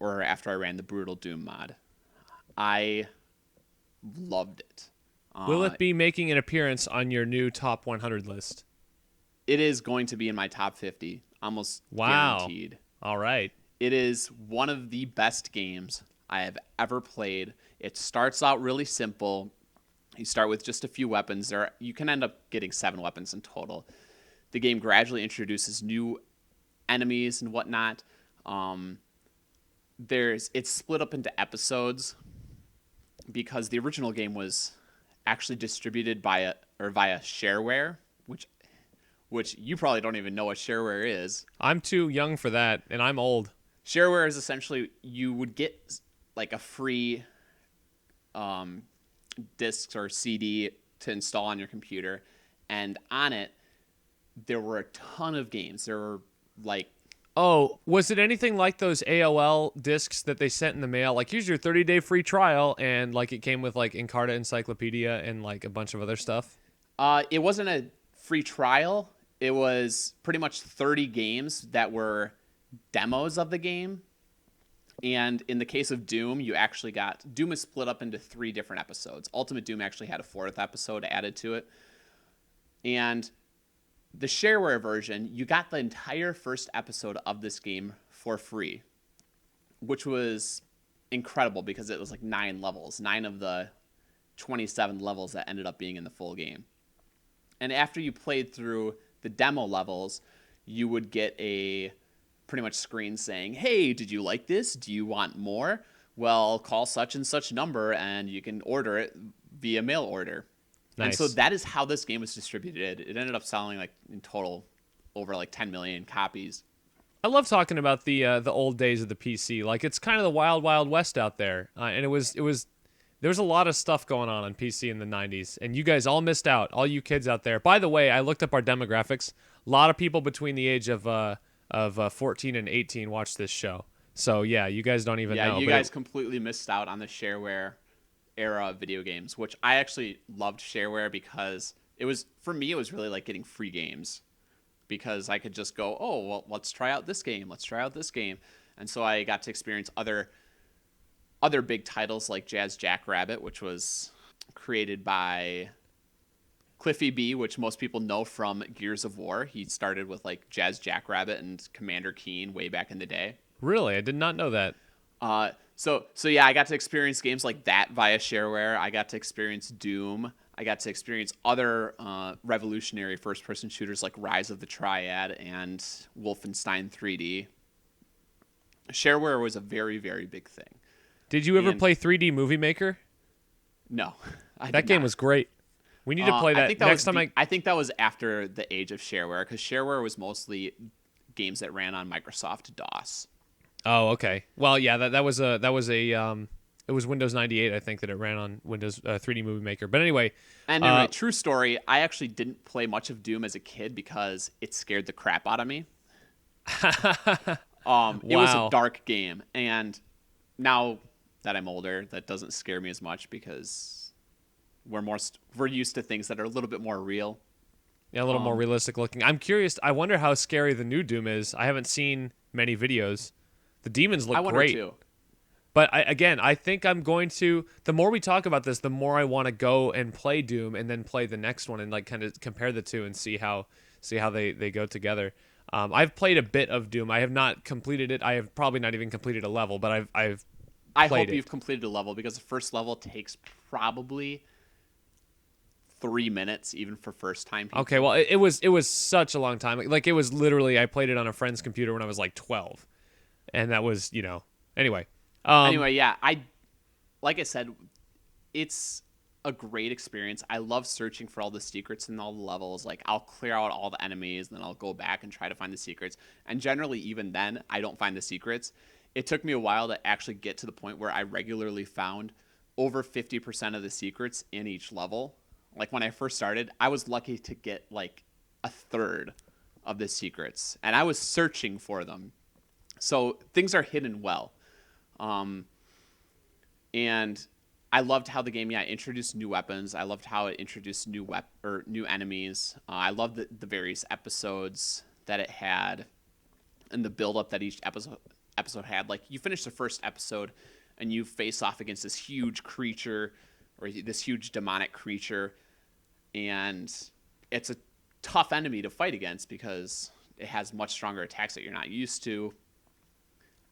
after I ran the Brutal Doom mod. I loved it. Will it be making an appearance on your new top 100 list? It is going to be in my top 50, almost Wow. guaranteed. All right. It is one of the best games I have ever played. It starts out really simple. You start with just a few weapons. You can end up getting 7 weapons in total. The game gradually introduces new enemies and whatnot. It's split up into episodes because the original game was actually distributed via shareware, which you probably don't even know what shareware is. I'm too young for that, and I'm old. Shareware is essentially you would get like a free disc or CD to install on your computer, and on it there were a ton of games. There were like, oh, was it anything like those AOL discs that they sent in the mail? Like, here's your 30-day free trial, and like it came with like Encarta Encyclopedia and like a bunch of other stuff. It wasn't a free trial. It was pretty much 30 games that were demos of the game. And in the case of Doom, Doom is split up into 3 different episodes. Ultimate Doom actually had a 4th episode added to it. And the shareware version, you got the entire first episode of this game for free, which was incredible because it was like 9 levels, 9 of the 27 levels that ended up being in the full game. And after you played through the demo levels, you would get a pretty much screen saying, hey, did you like this? Do you want more? Well, call such and such number and you can order it via mail order. Nice. And so that is how this game was distributed. It ended up selling like in total over like 10 million copies. I love talking about the old days of the PC. Like, it's kind of the wild, wild west out there. And there was a lot of stuff going on PC in the 90s, and you guys all missed out, all you kids out there. By the way, I looked up our demographics. A lot of people between the age of 14 and 18 watch this show. So, yeah, you guys don't even know. Yeah, you guys completely missed out on the shareware era of video games, which I actually loved shareware because for me, it was really like getting free games because I could just go, oh, well, let's try out this game. Let's try out this game. And so I got to experience other big titles like Jazz Jackrabbit, which was created by Cliffy B, which most people know from Gears of War. He started with like Jazz Jackrabbit and Commander Keen way back in the day. Really? I did not know that. So yeah, I got to experience games like that via shareware. I got to experience Doom. I got to experience other revolutionary first-person shooters like Rise of the Triad and Wolfenstein 3D. Shareware was a very, very big thing. Did you ever play 3D Movie Maker? No. That game was great. We need to play that next time. I think that was after the age of shareware because shareware was mostly games that ran on Microsoft DOS. Oh, okay. Well, yeah, it was Windows 98, I think, that it ran on Windows 3D Movie Maker. But anyway. And anyway, true story, I actually didn't play much of Doom as a kid because it scared the crap out of me. It was a dark game. And now that I'm older, that doesn't scare me as much because we're used to things that are a little bit more real. Yeah, a little more realistic looking. I'm curious. I wonder how scary the new Doom is. I haven't seen many videos. The demons look great. Too. But I think I'm going to. The more we talk about this, the more I want to go and play Doom and then play the next one and like kind of compare the two and see how they go together. I've played a bit of Doom. I have not completed it. I have probably not even completed a level, but I hope you've completed a level because the first level takes probably 3 minutes, even for first time people. Okay, well, it was such a long time. Like, it was literally, I played it on a friend's computer when I was like 12, and that was, anyway. Yeah, like I said, it's a great experience. I love searching for all the secrets in all the levels. Like, I'll clear out all the enemies, and then I'll go back and try to find the secrets. And generally, even then, I don't find the secrets. It took me a while to actually get to the point where I regularly found over 50% of the secrets in each level. Like, when I first started, I was lucky to get like a third of the secrets, and I was searching for them. So things are hidden well. And I loved how the game, introduced new weapons. I loved how it introduced new enemies. I loved the various episodes that it had and the build-up that each episode had. Like, you finish the first episode and you face off against this huge creature or this huge demonic creature, and it's a tough enemy to fight against because it has much stronger attacks that you're not used to.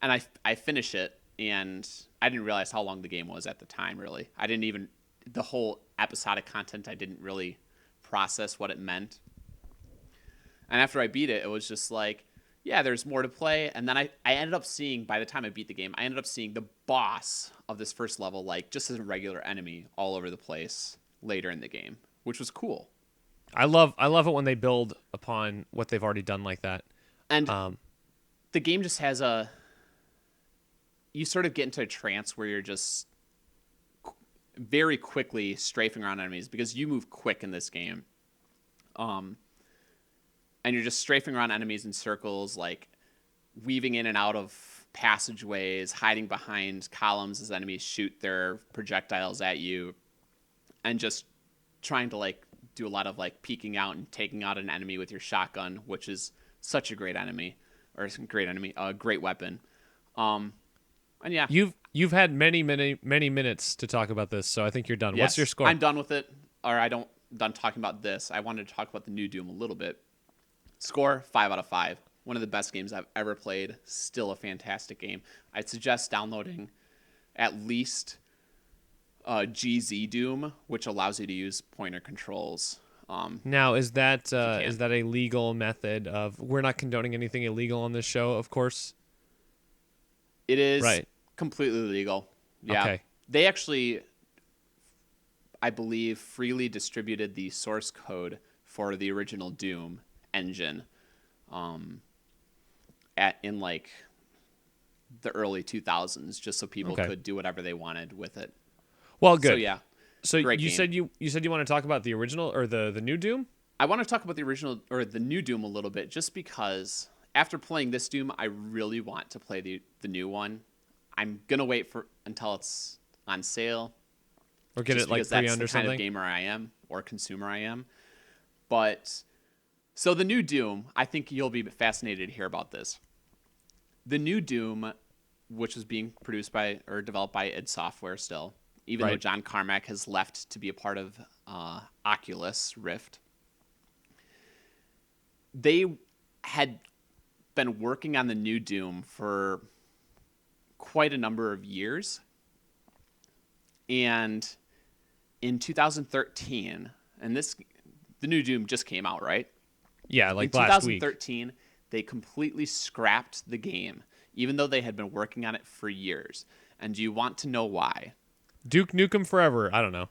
And I finish it, and I didn't realize how long the game was at the time, really. I didn't even, the whole episodic content, I didn't really process what it meant. And after I beat it, it was just like, yeah, there's more to play. And then I ended up seeing, by the time I beat the game, I ended up seeing the boss of this first level, like just as a regular enemy all over the place later in the game, which was cool. I love it when they build upon what they've already done like that. And the game just has you sort of get into a trance where you're just very quickly strafing around enemies because you move quick in this game. And you're just strafing around enemies in circles, like weaving in and out of passageways, hiding behind columns as enemies shoot their projectiles at you, and just trying to like do a lot of like peeking out and taking out an enemy with your shotgun, which is such a great enemy, a great weapon. And yeah, you've had many minutes to talk about this, so I think you're done. Yes, What's your score? I'm done with it, or done talking about this. I wanted to talk about the new Doom a little bit. Score 5 out of 5. One of the best games I've ever played. Still a fantastic game. I'd suggest downloading at least GZ Doom, which allows you to use pointer controls. Now, is that a legal method of? We're not condoning anything illegal on this show, of course. It is right. Completely legal. Yeah. Okay. They actually, I believe, freely distributed the source code for the original Doom engine in like the early 2000s, just so people could do whatever they wanted with it. Well, good. So yeah. So you said you want to talk about the original or the new Doom? I want to talk about the original or the new Doom a little bit, just because after playing this Doom, I really want to play the new one. I'm gonna wait until it's on sale, or get it like pre-owned or something. That's the kind something. of gamer I am, or consumer I am. But so the new Doom, I think you'll be fascinated to hear about this. The new Doom, which is being produced by or developed by id Software still, even though John Carmack has left to be a part of Oculus Rift. They had been working on the new Doom for quite a number of years. And in 2013, and the new Doom just came out, right? Yeah, like in last week. 2013, they completely scrapped the game, even though they had been working on it for years. And do you want to know why? Duke Nukem Forever. I don't know.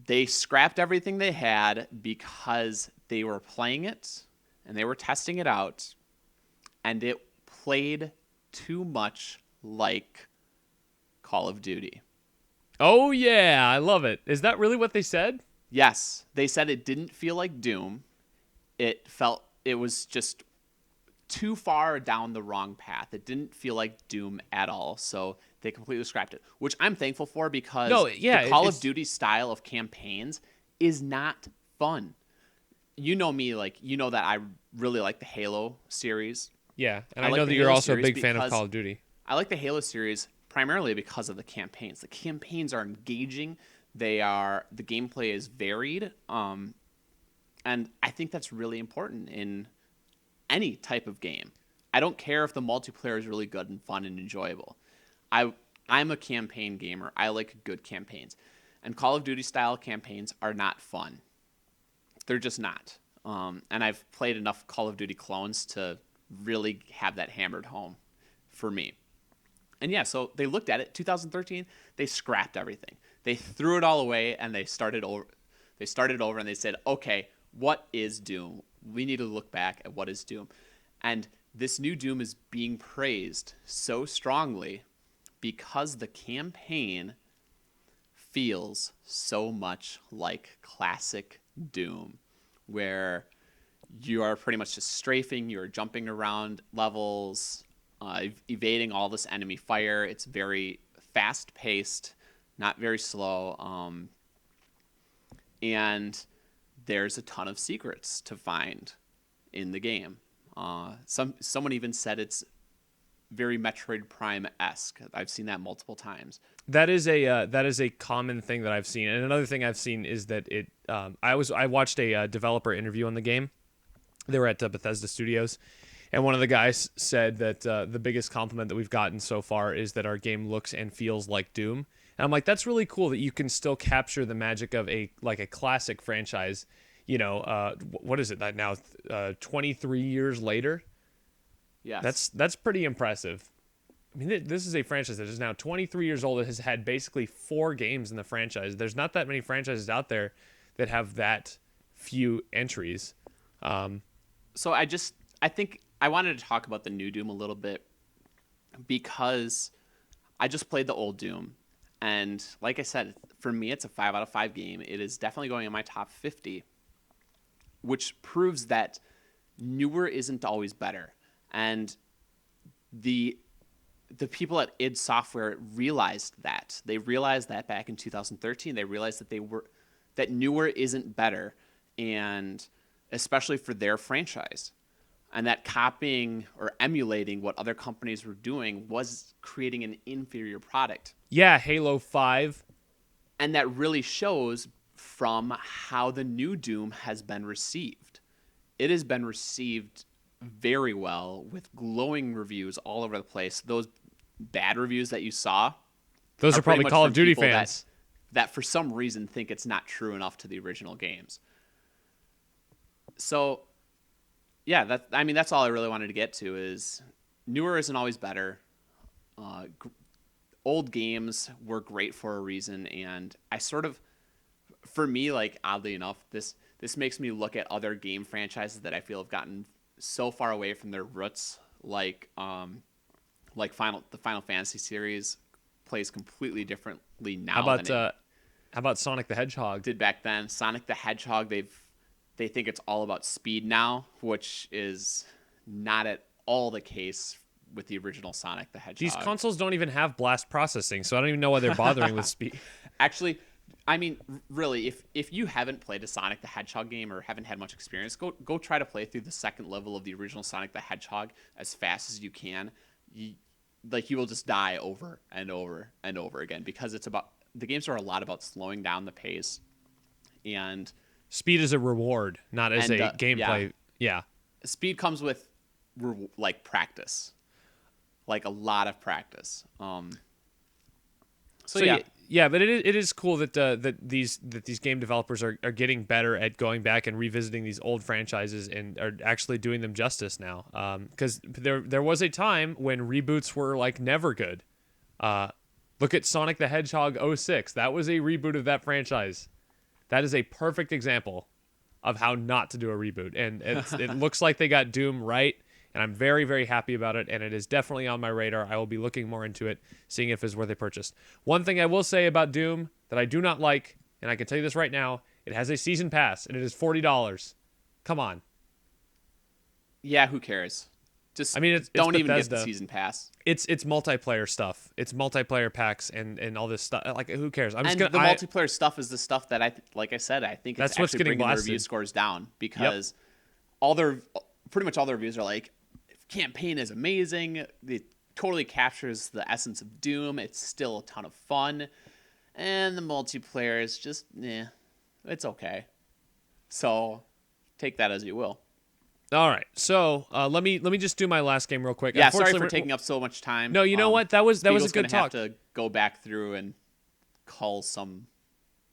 They scrapped everything they had because they were playing it and they were testing it out, and it played too much like Call of Duty. Oh, yeah. I love it. Is that really what they said? Yes. They said it didn't feel like Doom. It was just too far down the wrong path. It didn't feel like Doom at all. So they completely scrapped it, which I'm thankful for because the Call of Duty style of campaigns is not fun. You know me, you know that I really like the Halo series. Yeah, and I know that you're also a big fan of Call of Duty. I like the Halo series primarily because of the campaigns. The campaigns are engaging. The gameplay is varied. And I think that's really important in any type of game. I don't care if the multiplayer is really good and fun and enjoyable. I'm a campaign gamer. I like good campaigns. And Call of Duty style campaigns are not fun. They're just not. And I've played enough Call of Duty clones to really have that hammered home for me. And yeah, so they looked at it. 2013, they scrapped everything. They threw it all away and they started over. They started over and they said, okay, what is Doom? We need to look back at what is Doom. And this new Doom is being praised so strongly because the campaign feels so much like classic Doom, where you are pretty much just strafing, you're jumping around levels, evading all this enemy fire. It's very fast-paced, not very slow, and there's a ton of secrets to find in the game. Someone even said it's very Metroid Prime-esque. I've seen that multiple times. That is a common thing that I've seen, and another thing I've seen is that it. I watched a developer interview on the game. They were at Bethesda Studios, and one of the guys said that the biggest compliment that we've gotten so far is that our game looks and feels like Doom. And I'm like, that's really cool that you can still capture the magic of a classic franchise. You know, what is it that now? 23 years later. Yes. That's pretty impressive. I mean, this is a franchise that is now 23 years old. It has had basically 4 games in the franchise. There's not that many franchises out there that have that few entries. So I think I wanted to talk about the new Doom a little bit because I just played the old Doom. And like I said, for me, it's a 5 out of 5 game. It is definitely going in my top 50, which proves that newer isn't always better. And the people at id Software realized that. They realized that back in 2013. They realized that newer isn't better, and especially for their franchise. And that copying or emulating what other companies were doing was creating an inferior product. Yeah, Halo 5. And that really shows from how the new Doom has been received. It has been received very well with glowing reviews all over the place. Those bad reviews that you saw, those are probably pretty much Call of from Duty people fans that for some reason think it's not true enough to the original games. So, yeah, that's all I really wanted to get to is newer isn't always better. Old games were great for a reason, and I sort of, for me, like oddly enough, this makes me look at other game franchises that I feel have gotten so far away from their roots, like the Final Fantasy series plays completely differently now. How about Sonic the Hedgehog? Did back then. Sonic the Hedgehog, they think it's all about speed now, which is not at all the case with the original Sonic the Hedgehog. These consoles don't even have blast processing, so I don't even know why they're bothering with speed. Actually, I mean, really, if you haven't played a Sonic the Hedgehog game or haven't had much experience, go try to play through the second level of the original Sonic the Hedgehog as fast as you can. You will just die over and over and over again because the games are a lot about slowing down the pace, and speed is a reward, not as a gameplay. Yeah. Speed comes with like practice, like a lot of practice. So yeah. Yeah, but it is cool that these game developers are getting better at going back and revisiting these old franchises and are actually doing them justice now. Because there was a time when reboots were like never good. Look at Sonic the Hedgehog 06. That was a reboot of that franchise. That is a perfect example of how not to do a reboot. And it looks like they got Doom right. And I'm very, very happy about it, and it is definitely on my radar. I will be looking more into it, seeing if it's worth a purchase. One thing I will say about Doom that I do not like, and I can tell you this right now, it has a season pass, and it is $40. Come on. Yeah, who cares? Just don't even get the season pass. It's multiplayer stuff. It's multiplayer packs and all this stuff. Like, who cares? The multiplayer stuff is the stuff that I think that's it's what's actually getting bringing the blasted. review scores down because pretty much all the reviews are like, campaign is amazing. It totally captures the essence of Doom. It's still a ton of fun. And the multiplayer is just, it's okay. So take that as you will. All right. So let me just do my last game real quick. Yeah, sorry for taking up so much time. No, you know what? That was a good talk. Have to go back through and cull some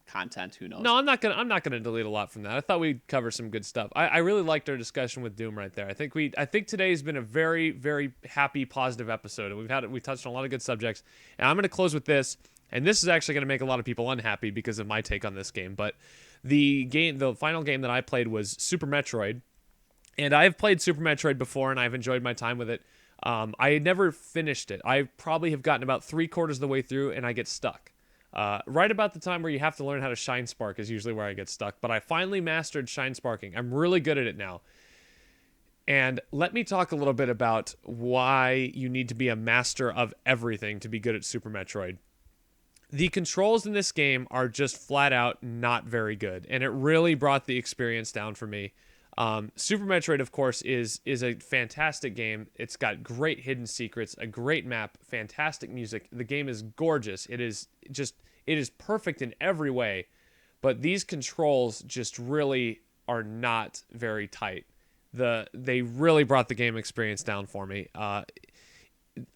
content. Who knows? No, I'm not gonna delete a lot from that. I thought we'd cover some good stuff. I really liked our discussion with Doom right there. I think today has been a very, very happy, positive episode, and we touched on a lot of good subjects. And I'm gonna close with this, and this is actually gonna make a lot of people unhappy because of my take on this game. But the final game that I played was Super Metroid, and I've played Super Metroid before, and I've enjoyed my time with it. I had never finished it. I probably have gotten about 3/4 of the way through, and I get stuck. Right about the time where you have to learn how to shine spark is usually where I get stuck, but I finally mastered shine sparking. I'm really good at it now. And let me talk a little bit about why you need to be a master of everything to be good at Super Metroid. The controls in this game are just flat out not very good, and it really brought the experience down for me. Super Metroid, of course, is a fantastic game. It's got great hidden secrets, a great map, fantastic music. The game is gorgeous. It is perfect in every way. But these controls just really are not very tight. They really brought the game experience down for me.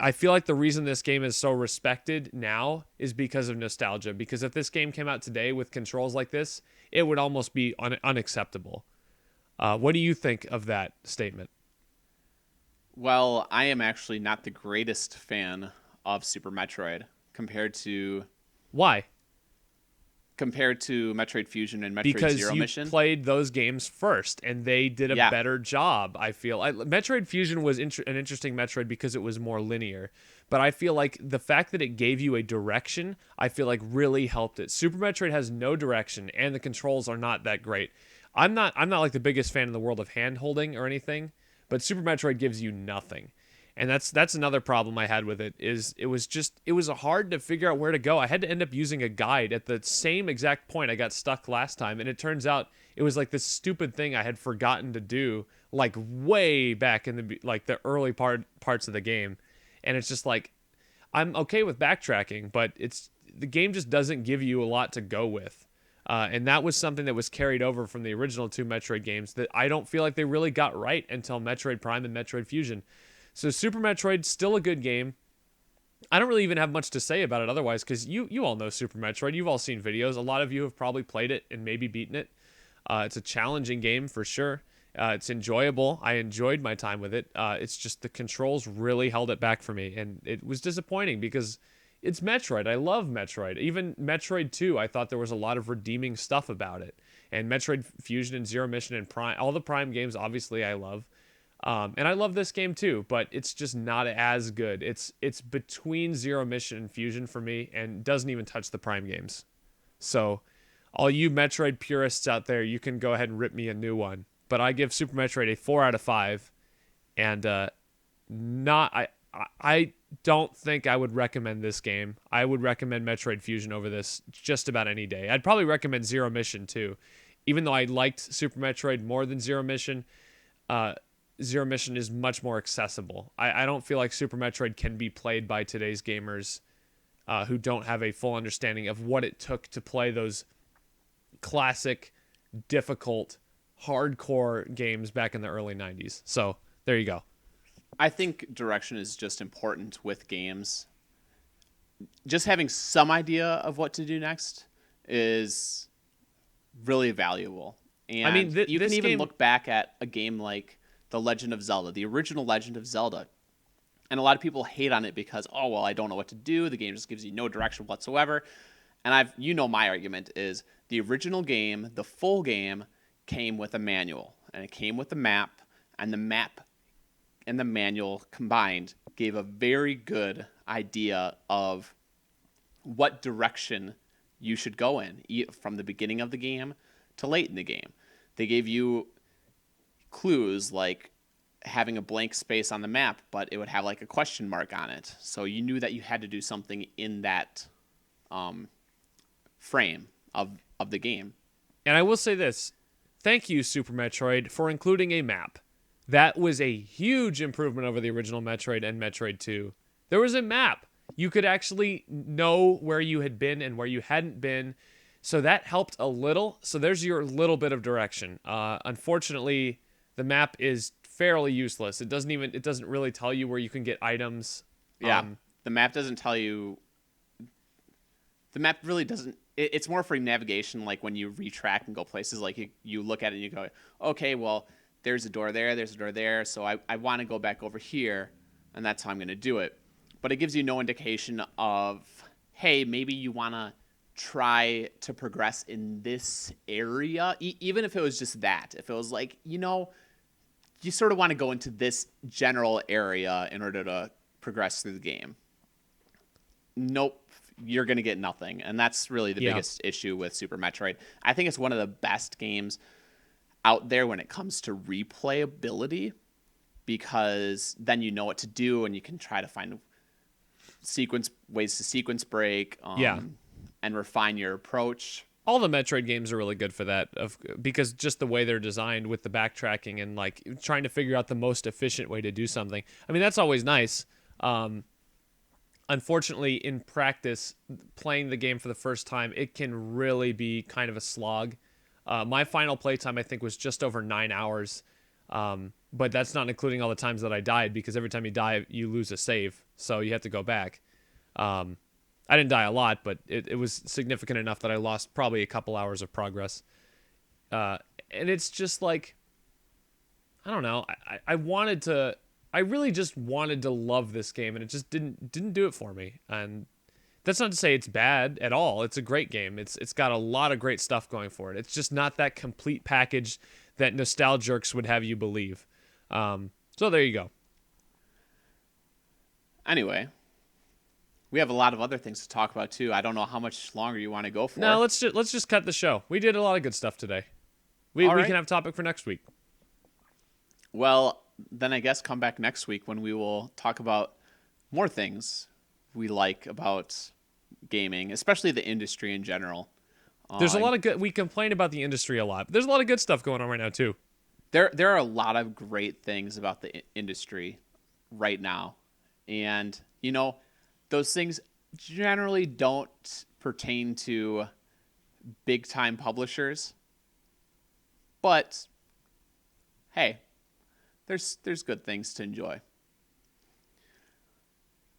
I feel like the reason this game is so respected now is because of nostalgia. Because if this game came out today with controls like this, it would almost be unacceptable. What do you think of that statement? Well, I am actually not the greatest fan of Super Metroid compared to Why? Metroid Fusion and Metroid Because Zero you Mission. played those games first, and they did a Yeah. better job. I feel Metroid Fusion was an interesting Metroid because it was more linear, but I feel like the fact that it gave you a direction, I feel like really helped it. Super Metroid has no direction, and the controls are not that great. I'm not like the biggest fan in the world of hand holding or anything, but Super Metroid gives you nothing. And that's another problem I had with it is it was hard to figure out where to go. I had to end up using a guide at the same exact point I got stuck last time, and it turns out it was like this stupid thing I had forgotten to do like way back in the early parts of the game. And it's just like I'm okay with backtracking, but the game just doesn't give you a lot to go with. And that was something that was carried over from the original two Metroid games that I don't feel like they really got right until Metroid Prime and Metroid Fusion. So Super Metroid, still a good game. I don't really even have much to say about it otherwise because you all know Super Metroid. You've all seen videos. A lot of you have probably played it and maybe beaten it. It's a challenging game for sure. It's enjoyable. I enjoyed my time with it. It's just the controls really held it back for me, and it was disappointing because it's Metroid. I love Metroid. Even Metroid 2, I thought there was a lot of redeeming stuff about it. And Metroid Fusion and Zero Mission and Prime, all the Prime games, obviously I love. And I love this game too, but it's just not as good. It's between Zero Mission and Fusion for me, and doesn't even touch the Prime games. So, all you Metroid purists out there, you can go ahead and rip me a new one. But I give Super Metroid a 4 out of 5, and I don't think I would recommend this game. I would recommend Metroid Fusion over this just about any day. I'd probably recommend Zero Mission too, even though I liked Super Metroid more than Zero Mission. Zero Mission is much more accessible. I don't feel like Super Metroid can be played by today's gamers who don't have a full understanding of what it took to play those classic, difficult, hardcore games back in the early 90s. So there you go. I think direction is just important with games. Just having some idea of what to do next is really valuable. And I mean, you can this even game, look back at a game like The Legend of Zelda, the original Legend of Zelda. And a lot of people hate on it because, oh, well, I don't know what to do. The game just gives you no direction whatsoever. And my argument is the original game, the full game, came with a manual. And it came with a map. And the map and the manual combined gave a very good idea of what direction you should go in from the beginning of the game to late in the game. They gave you clues like having a blank space on the map, but it would have like a question mark on it. So you knew that you had to do something in that frame of the game. and I will say this, thank you, Super Metroid, for including a map. That was a huge improvement over the original Metroid and Metroid 2. There was a map. You could actually know where you had been and where you hadn't been. So that helped a little. So there's your little bit of direction. Unfortunately, the map is fairly useless. It doesn't really tell you where you can get items. Yeah. The map doesn't tell you. The map really doesn't. It's more for navigation, like when you retrack and go places, like you look at it and you go, okay, well, there's a door there, so I want to go back over here, and that's how I'm going to do it. But it gives you no indication of, hey, maybe you want to try to progress in this area, even if it was just that. If it was like, you sort of want to go into this general area in order to progress through the game. Nope, you're going to get nothing. And that's really the biggest issue with Super Metroid. I think it's one of the best games out there when it comes to replayability, because then you know what to do and you can try to find ways to sequence break and refine your approach. All the Metroid games are really good for that, because just the way they're designed with the backtracking and like trying to figure out the most efficient way to do something. I mean, that's always nice. Unfortunately, in practice, playing the game for the first time, it can really be kind of a slog. My final playtime, I think, was just over 9 hours, but that's not including all the times that I died, because every time you die, you lose a save, so you have to go back. I didn't die a lot, but it was significant enough that I lost probably a couple hours of progress. And it's just like, I don't know. I really just wanted to love this game, and it just didn't do it for me. And that's not to say it's bad at all. It's a great game. It's got a lot of great stuff going for it. It's just not that complete package that nostalgics would have you believe. So there you go. Anyway, we have a lot of other things to talk about too. I don't know how much longer you want to go for. No, let's just cut the show. We did a lot of good stuff today. We can have a topic for next week. Well, then I guess come back next week when we will talk about more things we like about gaming, especially the industry in general. There's a lot of good. We complain about the industry a lot, but there's a lot of good stuff going on right now too. There are a lot of great things about the industry right now, and those things generally don't pertain to big time publishers. But hey, there's good things to enjoy.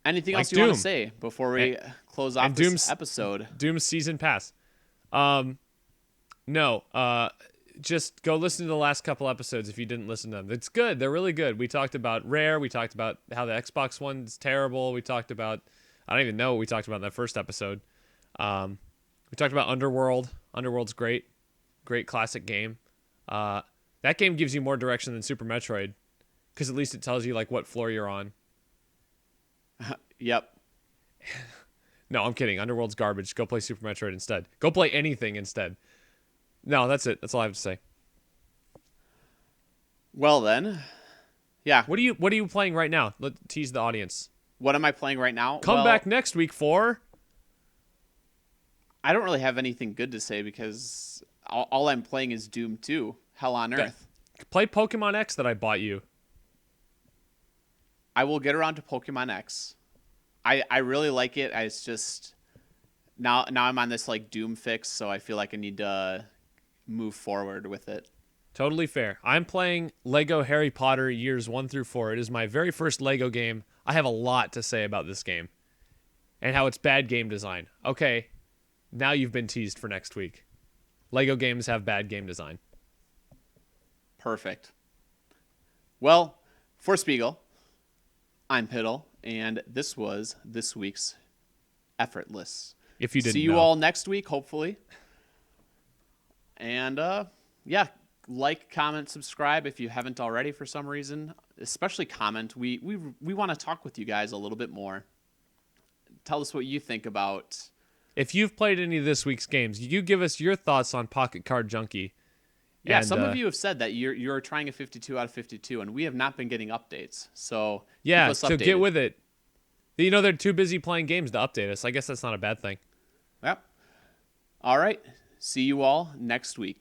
Anything else you want to say before we close off this episode? Doom's season pass. No. Just go listen to the last couple episodes if you didn't listen to them. It's good. They're really good. We talked about Rare. We talked about how the Xbox One's terrible. We talked about, I don't even know what we talked about in that first episode. We talked about Underworld. Underworld's great. Great classic game. That game gives you more direction than Super Metroid, because at least it tells you like what floor you're on. Yep. No, I'm kidding. Underworld's garbage. Go play Super Metroid instead. Go play anything instead. No, that's it. That's all I have to say. Well then, yeah. What are you playing right now? Let's tease the audience. What am I playing right now? Come back next week for... I don't really have anything good to say because all I'm playing is Doom 2, Hell on Earth. Play Pokemon X that I bought you. I will get around to Pokemon X. I really like it. It's just now I'm on this like Doom fix, so I feel like I need to move forward with it. Totally fair. I'm playing Lego Harry Potter years 1 through 4. It is my very first Lego game. I have a lot to say about this game and how it's bad game design. Okay, now you've been teased for next week. Lego games have bad game design. Perfect. Well, for Spiegel, I'm Piddle, and this was this week's Effortless. If you didn't See you know. all next week, hopefully. And yeah, like, comment, subscribe if you haven't already for some reason. Especially comment. We want to talk with you guys a little bit more. Tell us what you think about. If you've played any of this week's games, you give us your thoughts on Pocket Card Junkie. Yeah, some of you have said that you're trying a 52 out of 52, and we have not been getting updates. So yeah, keep us so updated. get with it. They're too busy playing games to update us. I guess that's not a bad thing. Yep. All right. See you all next week.